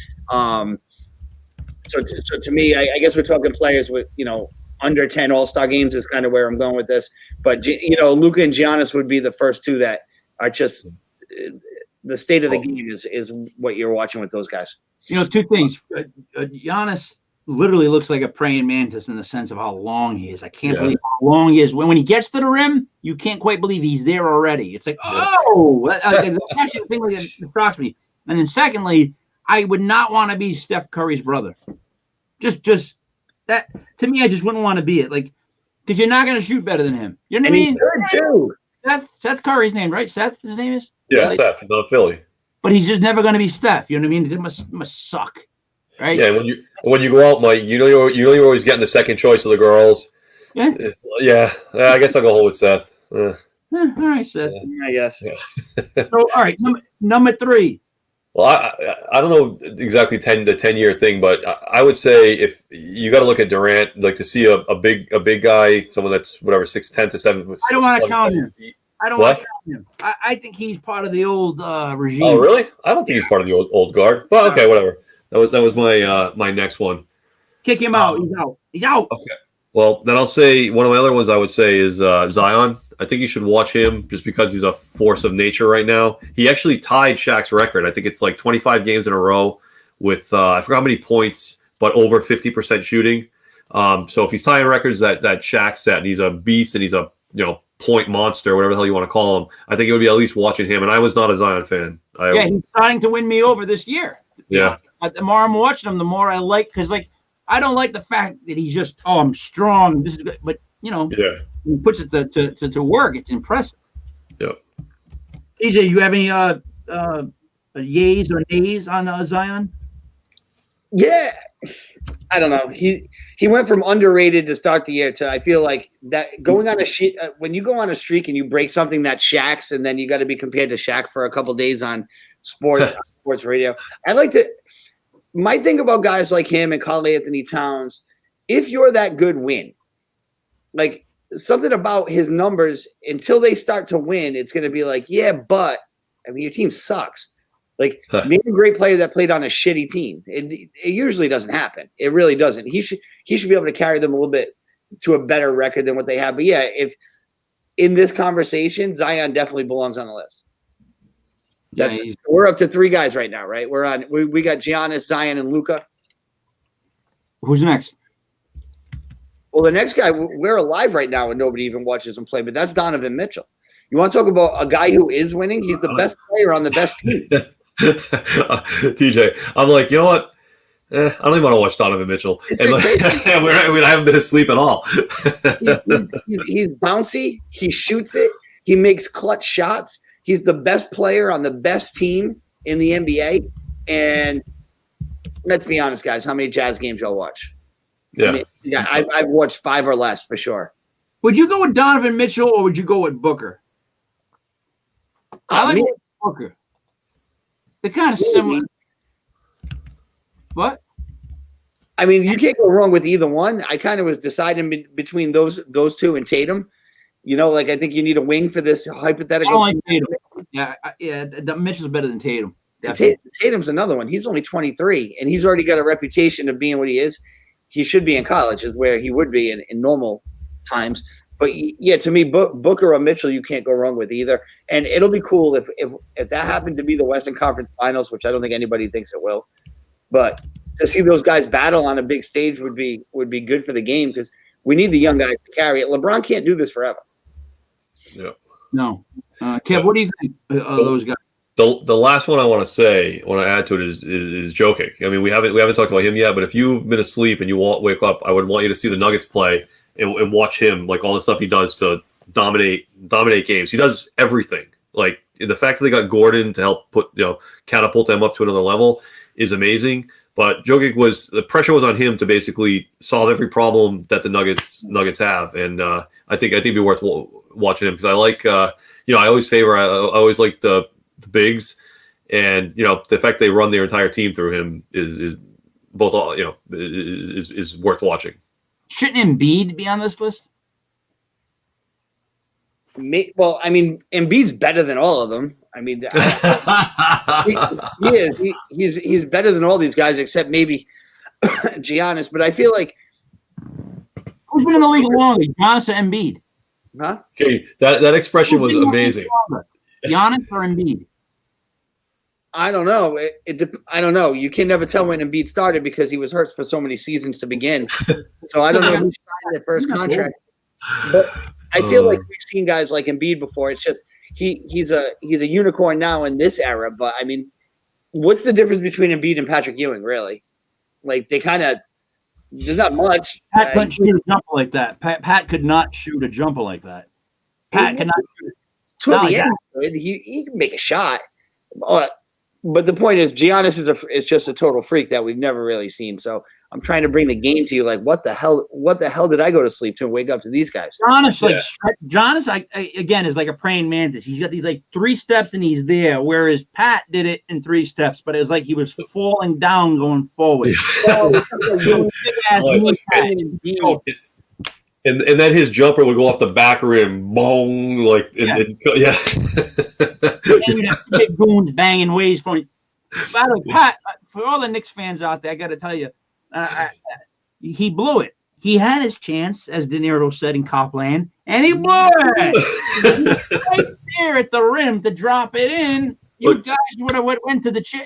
So to me, I guess we're talking players with, under 10 All-Star games is kind of where I'm going with this. But, Luka and Giannis would be the first 2 that are just the state of the game is what you're watching with those guys. 2 things. Giannis literally looks like a praying mantis in the sense of how long he is. I can't believe how long he is. When he gets to the rim, you can't quite believe he's there already. It's like, that's actually the thing that shocks me. And then secondly, I would not want to be Steph Curry's brother. Just that to me, I just wouldn't want to be it. Like, because you're not going to shoot better than him. You know what I mean? Too. Seth Curry's name, right? Seth, his name is. Yeah, like, Seth. He's not Philly. But he's just never going to be Steph. You know what I mean? It must suck, right? Yeah. When you go out, Mike, you're always getting the second choice of the girls. Yeah. I guess I'll go home with Seth. All right, Seth. I guess. Yeah. So, all right, number 3. Well, I don't know exactly the 10-year thing, but I would say if you got to look at Durant, like to see a big guy, someone that's whatever 6'10" to 7. I don't want to count him. Feet. I don't want to count him. I think he's part of the old regime. Oh, really? I don't think he's part of the old guard. But okay, whatever. That was my next one. Kick him out. He's out. He's out. Okay. Well, then I'll say one of my other ones I would say is Zion. I think you should watch him just because he's a force of nature right now. He actually tied Shaq's record. I think it's like 25 games in a row with I forgot how many points, but over 50% shooting. So if he's tying records that Shaq set, and he's a beast, and he's a point monster, whatever the hell you want to call him, I think it would be at least watching him. And I was not a Zion fan. He's starting to win me over this year. Yeah. The more I'm watching him, the more I like, because I don't like the fact that he's just I'm strong. This is good, but he puts it to work. It's impressive. Yeah. TJ, you have any yays or nays on Zion? Yeah, I don't know. He went from underrated to start the year to I feel like that going on when you go on a streak and you break something that Shaq's, and then you got to be compared to Shaq for a couple days on sports radio. My thing about guys like him and Karl Anthony Towns, if you're that good, win. Like something about his numbers until they start to win, it's going to be like, yeah, but I mean, your team sucks. Like name a great player that played on a shitty team. It usually doesn't happen. It really doesn't. He should be able to carry them a little bit to a better record than what they have. But yeah, if in this conversation, Zion definitely belongs on the list. We're up to 3 guys right now, right? We got Giannis, Zion, and Luka. Who's next? Well, the next guy, we're alive right now and nobody even watches him play, but that's Donovan Mitchell. You want to talk about a guy who is winning? He's the best player on the best team. TJ, I'm like, you know what? I don't even want to watch Donovan Mitchell. I haven't been asleep at all. he's bouncy. He shoots it. He makes clutch shots. He's the best player on the best team in the NBA. And let's be honest, guys, how many Jazz games y'all watch? Yeah. I've watched 5 or less for sure. Would you go with Donovan Mitchell or would you go with Booker? I like Booker. They're kind of similar. What? I mean, you can't go wrong with either one. I kind of was deciding between those 2 and Tatum. I think you need a wing for this hypothetical. I don't like Tatum. Yeah. Mitchell's better than Tatum. Tatum's another one. He's only 23, and he's already got a reputation of being what he is. He should be in college, is where he would be in normal times. But yeah, to me, Booker or Mitchell, you can't go wrong with either. And it'll be cool if that happened to be the Western Conference Finals, which I don't think anybody thinks it will. But to see those guys battle on a big stage would be good for the game because we need the young guys to carry it. LeBron can't do this forever. Yeah. No. Kev, what do you think of those guys? The last one I want to add to it is Jokic. I mean, we haven't talked about him yet, but if you've been asleep and you wake up, I would want you to see the Nuggets play and watch him, like all the stuff he does to dominate games. He does everything. Like the fact that they got Gordon to help catapult them up to another level is amazing. But Jokic the pressure was on him to basically solve every problem that the Nuggets have, and I think it'd be worth watching him because I like I always like the bigs, and the fact they run their entire team through him is both is worth watching. Shouldn't Embiid be on this list? Well, I mean, Embiid's better than all of them. I mean, he is. He's better than all these guys except maybe Giannis. But I feel like who's been in the league longer, Giannis or Embiid? Huh? Okay, that expression was amazing. Giannis or Embiid? I don't know. I don't know. You can never tell when Embiid started because he was hurt for so many seasons to begin. So I don't know who signed that first contract. But I feel like we've seen guys like Embiid before. It's just he's a unicorn now in this era. But I mean, what's the difference between Embiid and Patrick Ewing, really? Like they kind of there's not much. Pat couldn't shoot a jumper like that. Pat could not shoot a jumper like that. Pat cannot shoot. Toward the end, he can make a shot. But But the point is, Giannis is just a total freak that we've never really seen. So I'm trying to bring the game to you. Like, what the hell did I go to sleep to and wake up to these guys? Giannis, again, is like a praying mantis. He's got these like 3 steps and he's there, whereas Pat did it in 3 steps, but it was like he was falling down going forward. And then his jumper would go off the back rim, boom, like and you'd have big goons banging waves for him. By the way, Pat, for all the Knicks fans out there, I got to tell you, he blew it. He had his chance, as De Niro said in Copland, and he blew it. Right there at the rim to drop it in. You guys would have went to the chair.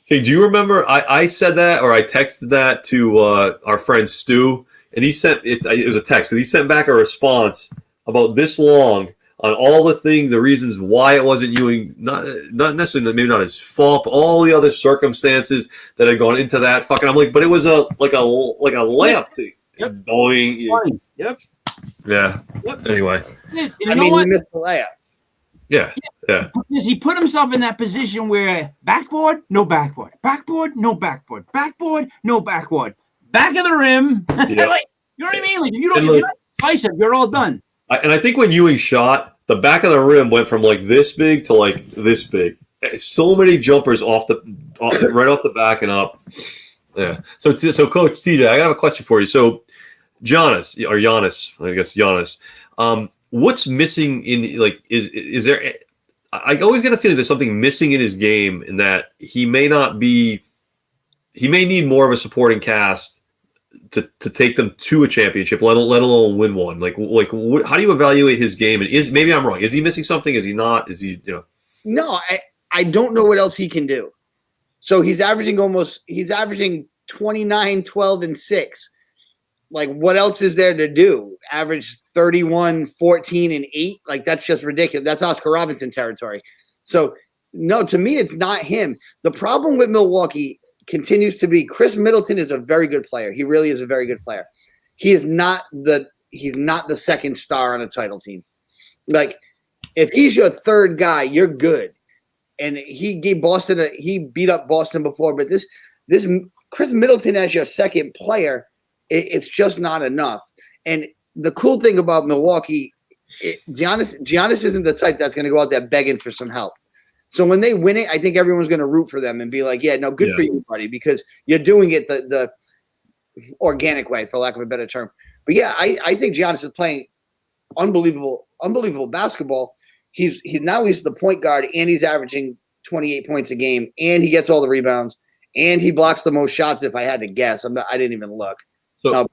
Hey, do you remember I said that, or I texted that to our friend Stu? And he sent it was a text because he sent back a response about this long on all the things, the reasons why it wasn't Ewing, not necessarily, maybe not his fault, but all the other circumstances that had gone into that fucking. I'm like, but it was a layup thing. Yep. Going. Yep. Yeah. Yep. Anyway. You know what? He missed the layup. Yeah. Because he put himself in that position where backboard, no backboard, backboard, no backboard, backboard, no backboard. Back of the rim. Yeah. Like, you know what I mean? Like, if you don't slice it, you're all done. And I think when Ewing shot, the back of the rim went from like this big to like this big. So many jumpers right off the back and up. Yeah. So Coach TJ, I have a question for you. So Giannis, I guess Giannis. What's missing in like is there? I always get a feeling there's something missing in his game, in that he may need more of a supporting cast to take them to a championship, let alone win one. Like how do you evaluate his game? And maybe I'm wrong. Is he missing something? Is he not? Is he, No, I don't know what else he can do. So he's averaging 29, 12, and 6. Like, what else is there to do? Average 31, 14, and 8? Like, that's just ridiculous. That's Oscar Robinson territory. So, no, to me, it's not him. The problem with Milwaukee continues to be Chris Middleton is a very good player. He really is a very good player. He's not the second star on a title team. Like, if he's your third guy, you're good. And he beat up Boston before, but this Chris Middleton as your second player, it's just not enough. And the cool thing about Milwaukee, Giannis isn't the type that's going to go out there begging for some help. So when they win it, I think everyone's going to root for them and be like, yeah, no, good for you, buddy, because you're doing it the organic way, for lack of a better term. But yeah, I think Giannis is playing unbelievable basketball. He's the point guard, and he's averaging 28 points a game, and he gets all the rebounds, and he blocks the most shots. If I had to guess, I didn't even look. So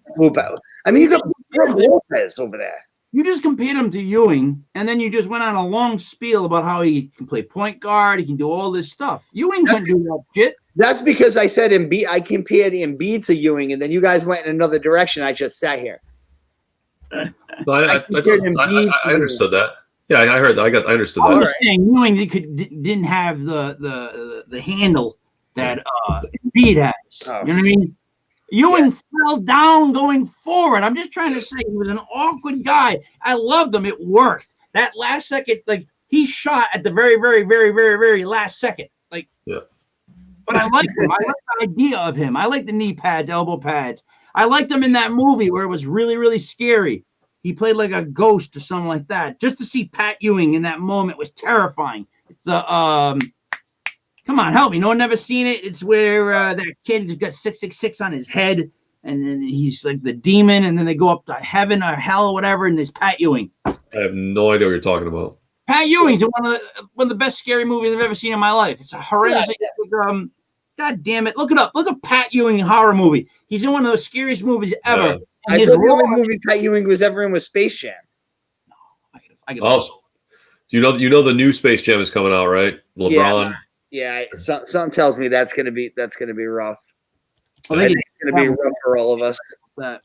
I mean, you got Brook Lopez over there. You just compared him to Ewing, and then you just went on a long spiel about how he can play point guard, he can do all this stuff. Ewing couldn't do that shit. That's because I said Embiid. I compared Embiid to Ewing, and then you guys went in another direction. I just sat here. I understood that. Yeah, I heard that. I understood that. I was saying Ewing didn't have the handle that Embiid has. You know what I mean? Ewing fell down going forward. I'm just trying to say he was an awkward guy. I loved him. It worked. That last second, like, he shot at the very, very, very, very, very last second. Like, yeah. But I liked him. I liked the idea of him. I liked the knee pads, elbow pads. I liked him in that movie where it was really, really scary. He played like a ghost or something like that. Just to see Pat Ewing in that moment was terrifying. It's come on, help me. No one never seen it. It's where that kid just got 666 on his head, and then he's like the demon, and then they go up to heaven or hell or whatever, and there's Pat Ewing. I have no idea what you're talking about. Pat Ewing's one of the best scary movies I've ever seen in my life. It's a horrendous. God damn it! Look it up. Look at Pat Ewing horror movie. He's in one of the scariest movies ever. I thought the only movie Pat Ewing was ever in was Space Jam. No, I you know the new Space Jam is coming out, right? LeBron. Yeah, something tells me that's gonna be rough. I think it's gonna be rough for all of us. That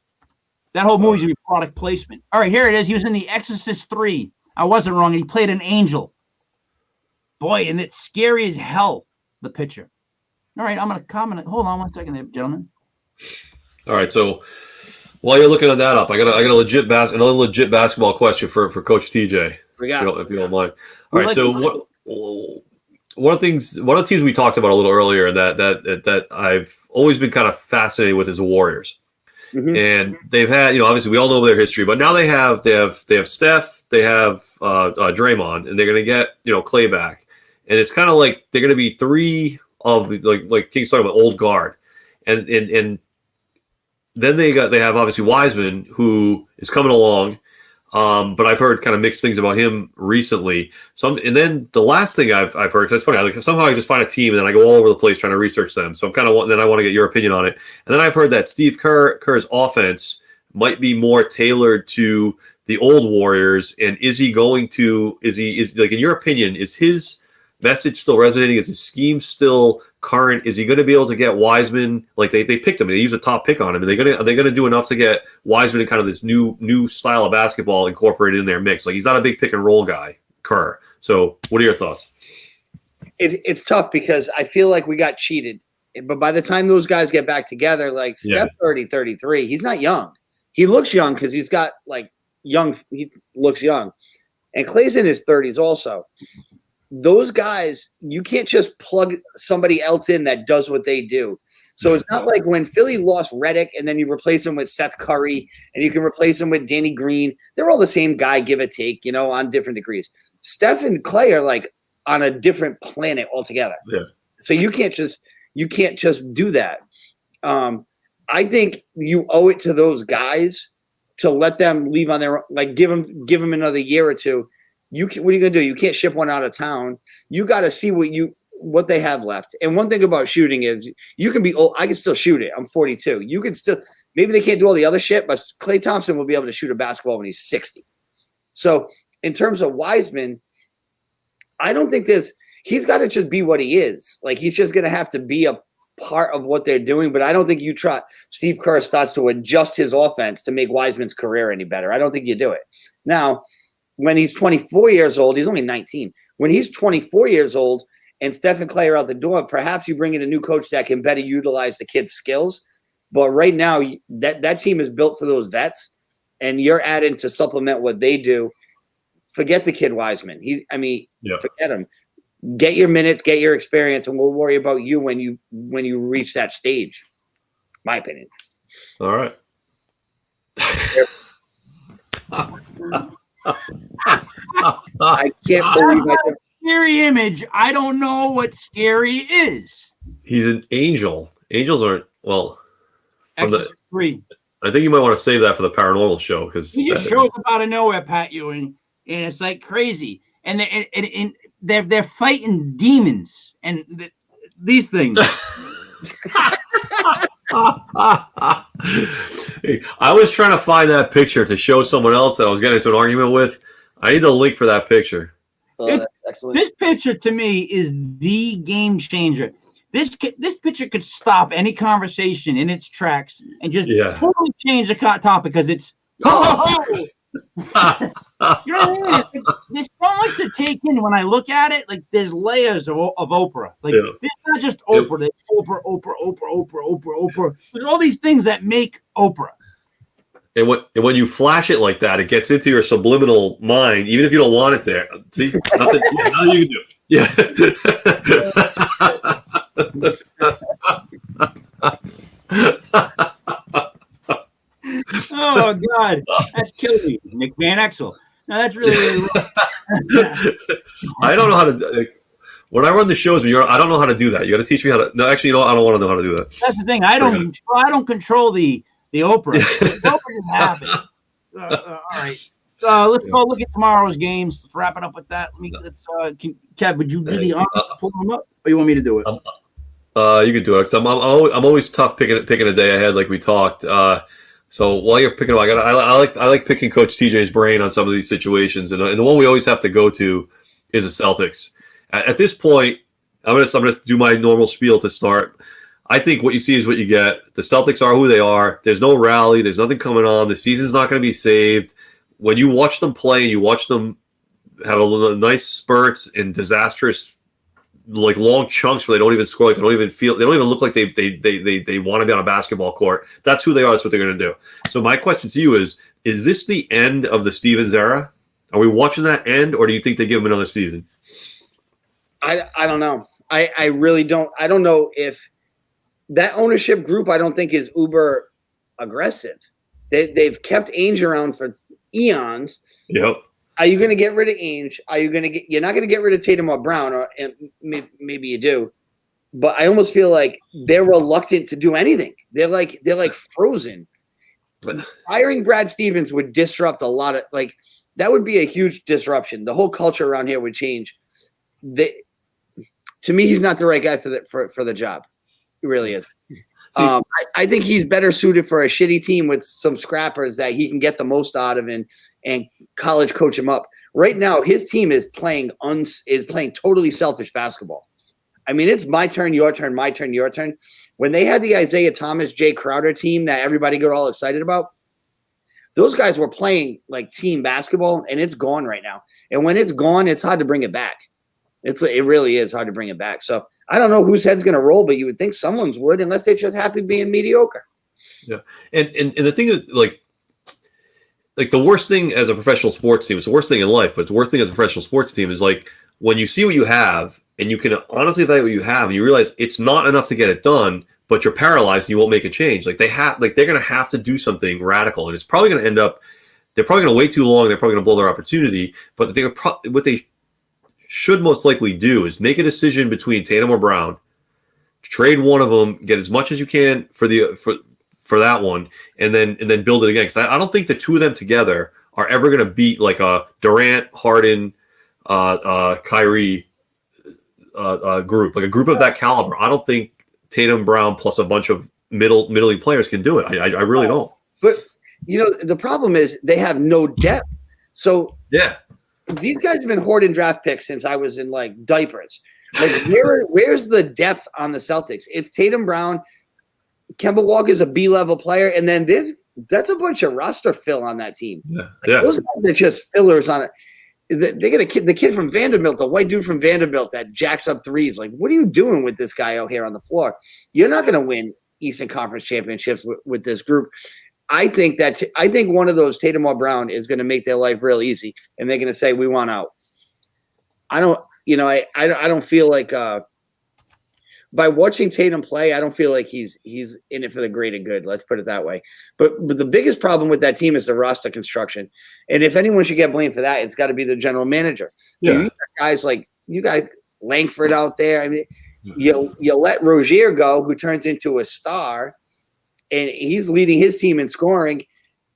whole movie's gonna be product placement. All right, here it is. He was in The Exorcist 3. I wasn't wrong. He played an angel. Boy, and it's scary as hell. The picture. All right, I'm gonna comment. Hold on one second, there, gentlemen. All right, so while you're looking at that up, I got another legit basketball question for Coach TJ. We got if you don't mind. All right, so one of the teams we talked about a little earlier that I've always been kind of fascinated with is the Warriors. Mm-hmm. And they've had, obviously we all know their history, but now they have Steph, they have Draymond, and they're going to get, Clay back. And it's kind of like they're going to be three of like King's talking about old guard. And then they have obviously Wiseman, who is coming along. But I've heard kind of mixed things about him recently. And then the last thing I've heard, cause that's funny. Somehow I just find a team and then I go all over the place trying to research them. So then I want to get your opinion on it. And then I've heard that Steve Kerr's offense might be more tailored to the old Warriors. And is in your opinion, is his message still resonating? Is his scheme still current? Is he going to be able to get Wiseman? Like they picked him, they used a top pick on him. Are they going to do enough to get Wiseman in kind of this new style of basketball incorporated in their mix? Like he's not a big pick and roll guy, Kerr. So what are your thoughts? It's tough because I feel like we got cheated. But by the time those guys get back together, like Steph 30, 33, he's not young. He looks young because he's got he looks young. And Clay's in his 30s also. Those guys, you can't just plug somebody else in that does what they do. So it's not like when Philly lost Redick and then you replace him with Seth Curry and you can replace him with Danny Green. They're all the same guy, give or take, on different degrees. Steph and Clay are like on a different planet altogether. Yeah. So you can't just do that. I think you owe it to those guys to let them leave on their own, give them another year or two. What are you gonna do? You can't ship one out of town. You got to see what they have left. And one thing about shooting is you can be old. I can still shoot it. I'm 42. You can still, maybe they can't do all the other shit, but Klay Thompson will be able to shoot a basketball when he's 60. So in terms of Wiseman, I don't think he's got to just be what he is. Like he's just gonna have to be a part of what they're doing. But I don't think Steve Kerr starts to adjust his offense to make Wiseman's career any better. I don't think you do it. Now, when he's 24 years old, he's only 19. When he's 24 years old and Steph and Clay are out the door, perhaps you bring in a new coach that can better utilize the kid's skills. But right now, that team is built for those vets, and you're adding to supplement what they do. Forget the kid Wiseman. Forget him. Get your minutes, get your experience, and we'll worry about you when you reach that stage. My opinion. All right. I can't believe it. Scary image. I don't know what scary is. He's an angel. Angels aren't from the three. I think you might want to save that for the paranormal show because he just shows up out of nowhere, Pat Ewing, and it's like crazy. And they're fighting demons and these things. I was trying to find that picture to show someone else that I was getting into an argument with. I need the link for that picture. Excellent. This picture to me is the game changer. This picture could stop any conversation in its tracks and just totally change the topic because it's you know what I mean? There's so much to take in when I look at it. Like there's layers of Oprah. Like it's not just Oprah. There's Oprah. There's all these things that make Oprah. And when you flash it like that, it gets into your subliminal mind, even if you don't want it there. See, nothing you can do. Yeah. Oh God, that's killing me, Nick Van Exel. No, that's really I don't know how to. When I run the shows, I don't know how to do that. You got to teach me how to. No, actually, I don't want to know how to do that. That's the thing. I don't control the Oprah. Oprah just happens. All right. Let's go look at tomorrow's games. Let's wrap it up with that. Kev, would you do the honor to pull them up, or you want me to do it? You could do it because I'm always tough picking a day ahead, like we talked. So while you're picking them, I like picking Coach TJ's brain on some of these situations, and the one we always have to go to is the Celtics. At this point, I'm gonna do my normal spiel to start. I think what you see is what you get. The Celtics are who they are. There's no rally. There's nothing coming on. The season's not going to be saved. When you watch them play and you watch them have a little nice spurts and disastrous, like long chunks where they don't even score, like they don't even look like they want to be on a basketball court. That's who they are. That's what they're going to do. So my question to you is this the end of the Stevens era? Are we watching that end, or do you think they give him another season? I don't know. I really don't. I don't know if that ownership group, I don't think, is uber aggressive. They've kept Ainge around for eons. Yep. Are you going to get rid of Ainge? You're not going to get rid of Tatum or Brown, or maybe you do. But I almost feel like they're reluctant to do anything. They're like frozen. Hiring Brad Stevens would disrupt a lot of that would be a huge disruption. The whole culture around here would change. To me, he's not the right guy for the job. He really is. I think he's better suited for a shitty team with some scrappers that he can get the most out of and college coach him up. Right now, his team is playing totally selfish basketball. I mean, it's my turn, your turn, my turn, your turn. When they had the Isaiah Thomas, Jay Crowder team that everybody got all excited about, those guys were playing like team basketball, and it's gone right now. And when it's gone, it's hard to bring it back. It really is hard to bring it back. So I don't know whose head's going to roll, but you would think someone's would, unless they're just happy being mediocre. Yeah, and the thing is, like the worst thing as a professional sports team, it's the worst thing in life, but it's the worst thing as a professional sports team is like when you see what you have and you can honestly evaluate what you have and you realize it's not enough to get it done, but you're paralyzed and you won't make a change. Like they're going to have to do something radical, and it's probably going to end up. They're probably going to wait too long. They're probably going to blow their opportunity. But what they should most likely do is make a decision between Tatum or Brown, trade one of them, get as much as you can for that one, and then build it again. Because I don't think the two of them together are ever going to beat like a Durant, Harden, Kyrie group, like a group of that caliber. I don't think Tatum, Brown plus a bunch of middling players can do it. I really don't. But the problem is they have no depth. So yeah. These guys have been hoarding draft picks since I was in like diapers. Like where's the depth on the Celtics? It's Tatum, Brown, Kemba Walker's a B-level player, and then that's a bunch of roster fill on that team. Yeah, those guys are just fillers on it. They get the kid from Vanderbilt, the white dude from Vanderbilt that jacks up threes. Like, what are you doing with this guy out here on the floor? You're not going to win Eastern Conference championships with this group. I think one of those, Tatum or Brown, is going to make their life real easy, and they're going to say, "We want out." I don't feel like by watching Tatum play, I don't feel like he's in it for the greater good. Let's put it that way. But the biggest problem with that team is the roster construction, and if anyone should get blamed for that, it's got to be the general manager. Yeah, you got guys like Langford out there. I mean, you let Rozier go, who turns into a star. And he's leading his team in scoring,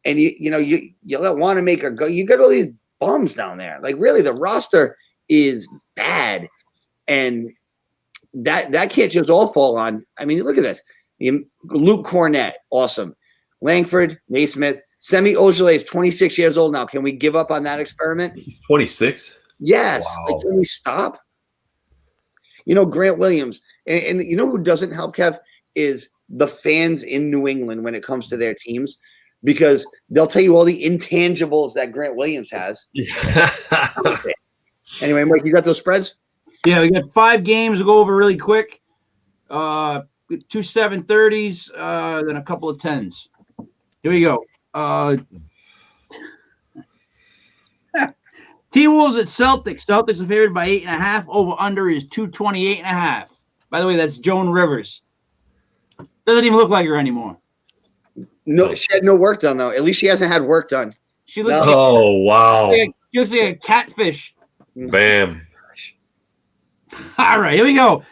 and you let Wanamaker go. You got all these bums down there. Like really, the roster is bad, and that can't just all fall on. I mean, look at this: Luke Cornett, awesome. Langford, Naismith, Semi Ojeleye is 26 years old now. Can we give up on that experiment? He's 26. Yes. Wow. Like, can we stop? Grant Williams, and you know who doesn't help, Kev, is the fans in New England when it comes to their teams, because they'll tell you all the intangibles that Grant Williams has. Yeah. Anyway, Mike, you got those spreads? Yeah, we got 5 games to go over really quick. 2 730s, then a couple of 10s. Here we go. T-Wolves at Celtics. Celtics are favored by 8.5. Over under is 228.5. By the way, that's Joan Rivers. Doesn't even look like her anymore. No, she had no work done though. At least she hasn't had work done. She looks. Wow! She looks like a catfish. Bam. All right, here we go.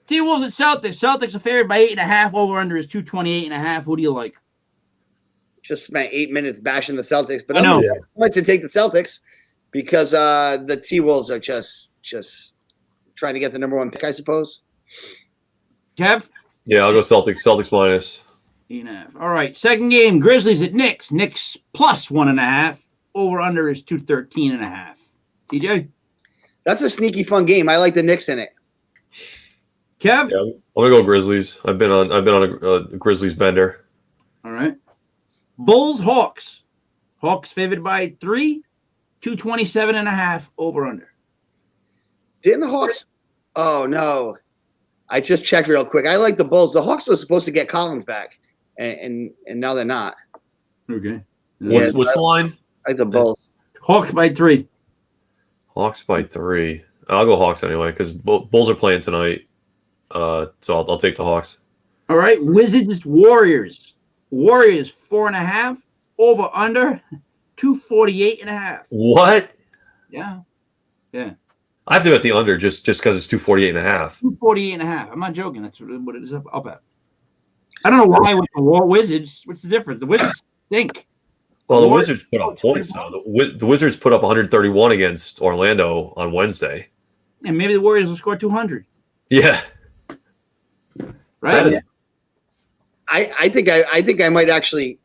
T-Wolves at Celtics. Celtics are favored by 8.5. Over under is 228.5. Who do you like? Just spent 8 minutes bashing the Celtics, but I know. I'm going to take the Celtics because the T-Wolves are just trying to get the number 1 pick, I suppose. Kev? Yeah, I'll go Celtics. Celtics minus. 8.5. All right, second game. Grizzlies at Knicks. Knicks plus 1.5. Over under is 213.5. TJ? That's a sneaky fun game. I like the Knicks in it. Kev? Yeah, I'm gonna go Grizzlies. I've been on a Grizzlies bender. All right. Bulls Hawks. Hawks favored by 3. 227.5. Over under. Didn't the Hawks? Oh no. I just checked real quick. I like the Bulls. The Hawks were supposed to get Collins back, and now they're not. Okay. What's the line? I like the Bulls. Hawks by 3. Hawks by 3. I'll go Hawks anyway because Bulls are playing tonight. So I'll take the Hawks. All right, Wizards Warriors. Warriors 4.5 over under 248.5. What? Yeah. I have to bet the under just because it's 248.5. 248.5. I'm not joking. That's what it is up at. I don't know why with the Wizards. What's the difference? The Wizards stink. Well, the Wizards put up points though. The Wizards put up 131 against Orlando on Wednesday. And maybe the Warriors will score 200. Yeah. Right. I think I might actually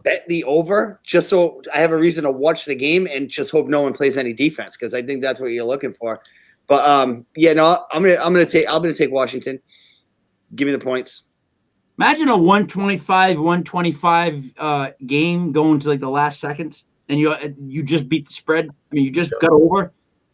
bet the over just so I have a reason to watch the game and just hope no one plays any defense because I think that's what you're looking for. But I'm gonna take Washington. Give me the points. Imagine a 125 game going to like the last seconds, and you just beat the spread. I mean, you just got over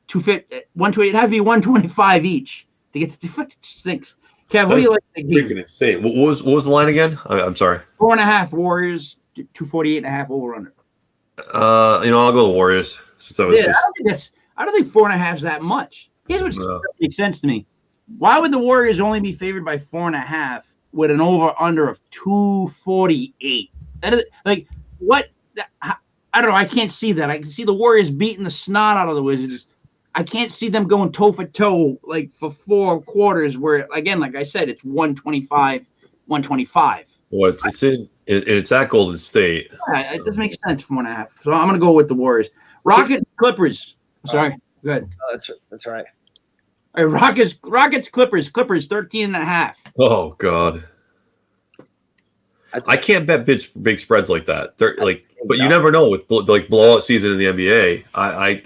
250, 120. It had to be 125 each to get to it stinks. Kev, what do you like the game? Freaking insane. What was the line again? I'm sorry. 4.5 Warriors, 248.5 over under. I'll go the Warriors. Since I was I don't think 4.5 is that much. Here's what makes sense to me. Why would the Warriors only be favored by 4.5 with an over under of 248? That is, like what? I don't know. I can't see that. I can see the Warriors beating the snot out of the Wizards. I can't see them going toe for toe like for 4 quarters where, again, like I said, it's 125. Well, it's at Golden State. Yeah, it doesn't make sense for 1.5. So I'm going to go with the Warriors. Rockets, Clippers. Sorry. Go ahead. That's right. All right, Rockets, Clippers, 13.5. Oh God. I can't bet big spreads like that. But you never know with like blowout season in the NBA. I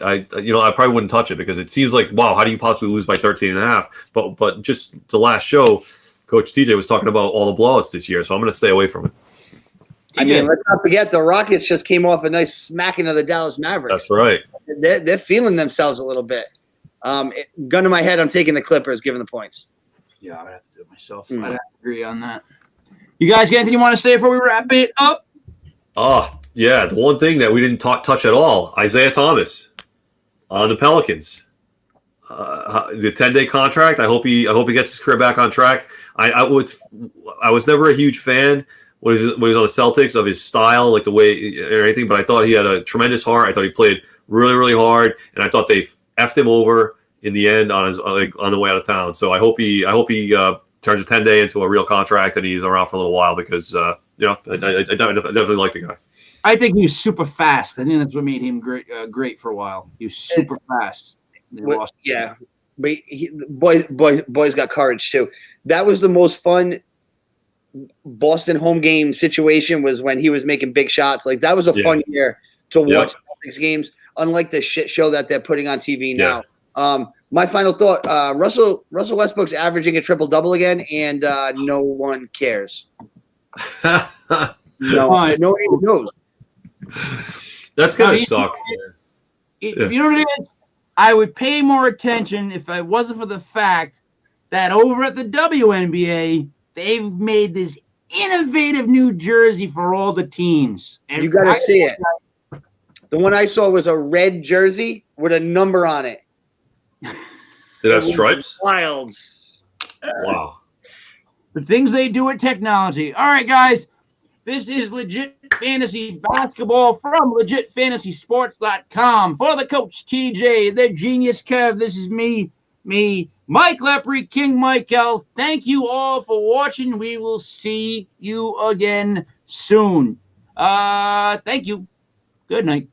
probably wouldn't touch it because it seems like, wow, how do you possibly lose by 13.5? But just the last show, Coach TJ was talking about all the blowouts this year, so I'm going to stay away from it. I mean, let's not forget the Rockets just came off a nice smacking of the Dallas Mavericks. That's right. They're feeling themselves a little bit. Gun to my head, I'm taking the Clippers, given the points. Yeah, I would have to do it myself. I'd have to agree on that. You guys got anything you want to say before we wrap it up? Yeah, the one thing that we didn't touch at all, Isaiah Thomas on the Pelicans. The 10-day contract. I hope he gets his career back on track. I was never a huge fan when he was on the Celtics of his style, like the way or anything, but I thought he had a tremendous heart. I thought he played really, really hard, and I thought they effed him over in the end on the way out of town. So I hope he turns a 10-day into a real contract and he's around for a little while because I definitely like the guy. I think he was super fast. I think that's what made him great for a while. He was super fast. But boys got courage too. That was the most fun Boston home game situation was when he was making big shots. Like that was a fun year to watch Celtics games, unlike the shit show that they're putting on TV now. My final thought: Russell Westbrook's averaging a triple-double again, and no one cares. No one knows. That's gonna suck. You know what it is? I would pay more attention if it wasn't for the fact that over at the WNBA, they've made this innovative new jersey for all the teams. And you got to see it. The one I saw was a red jersey with a number on it. Did it have stripes? Wild. Wow. The things they do with technology. All right, guys. This is Legit Fantasy Basketball from LegitFantasySports.com. For the coach, TJ, the genius Kev, this is me, Mike Lepre, King Michael. Thank you all for watching. We will see you again soon. Thank you. Good night.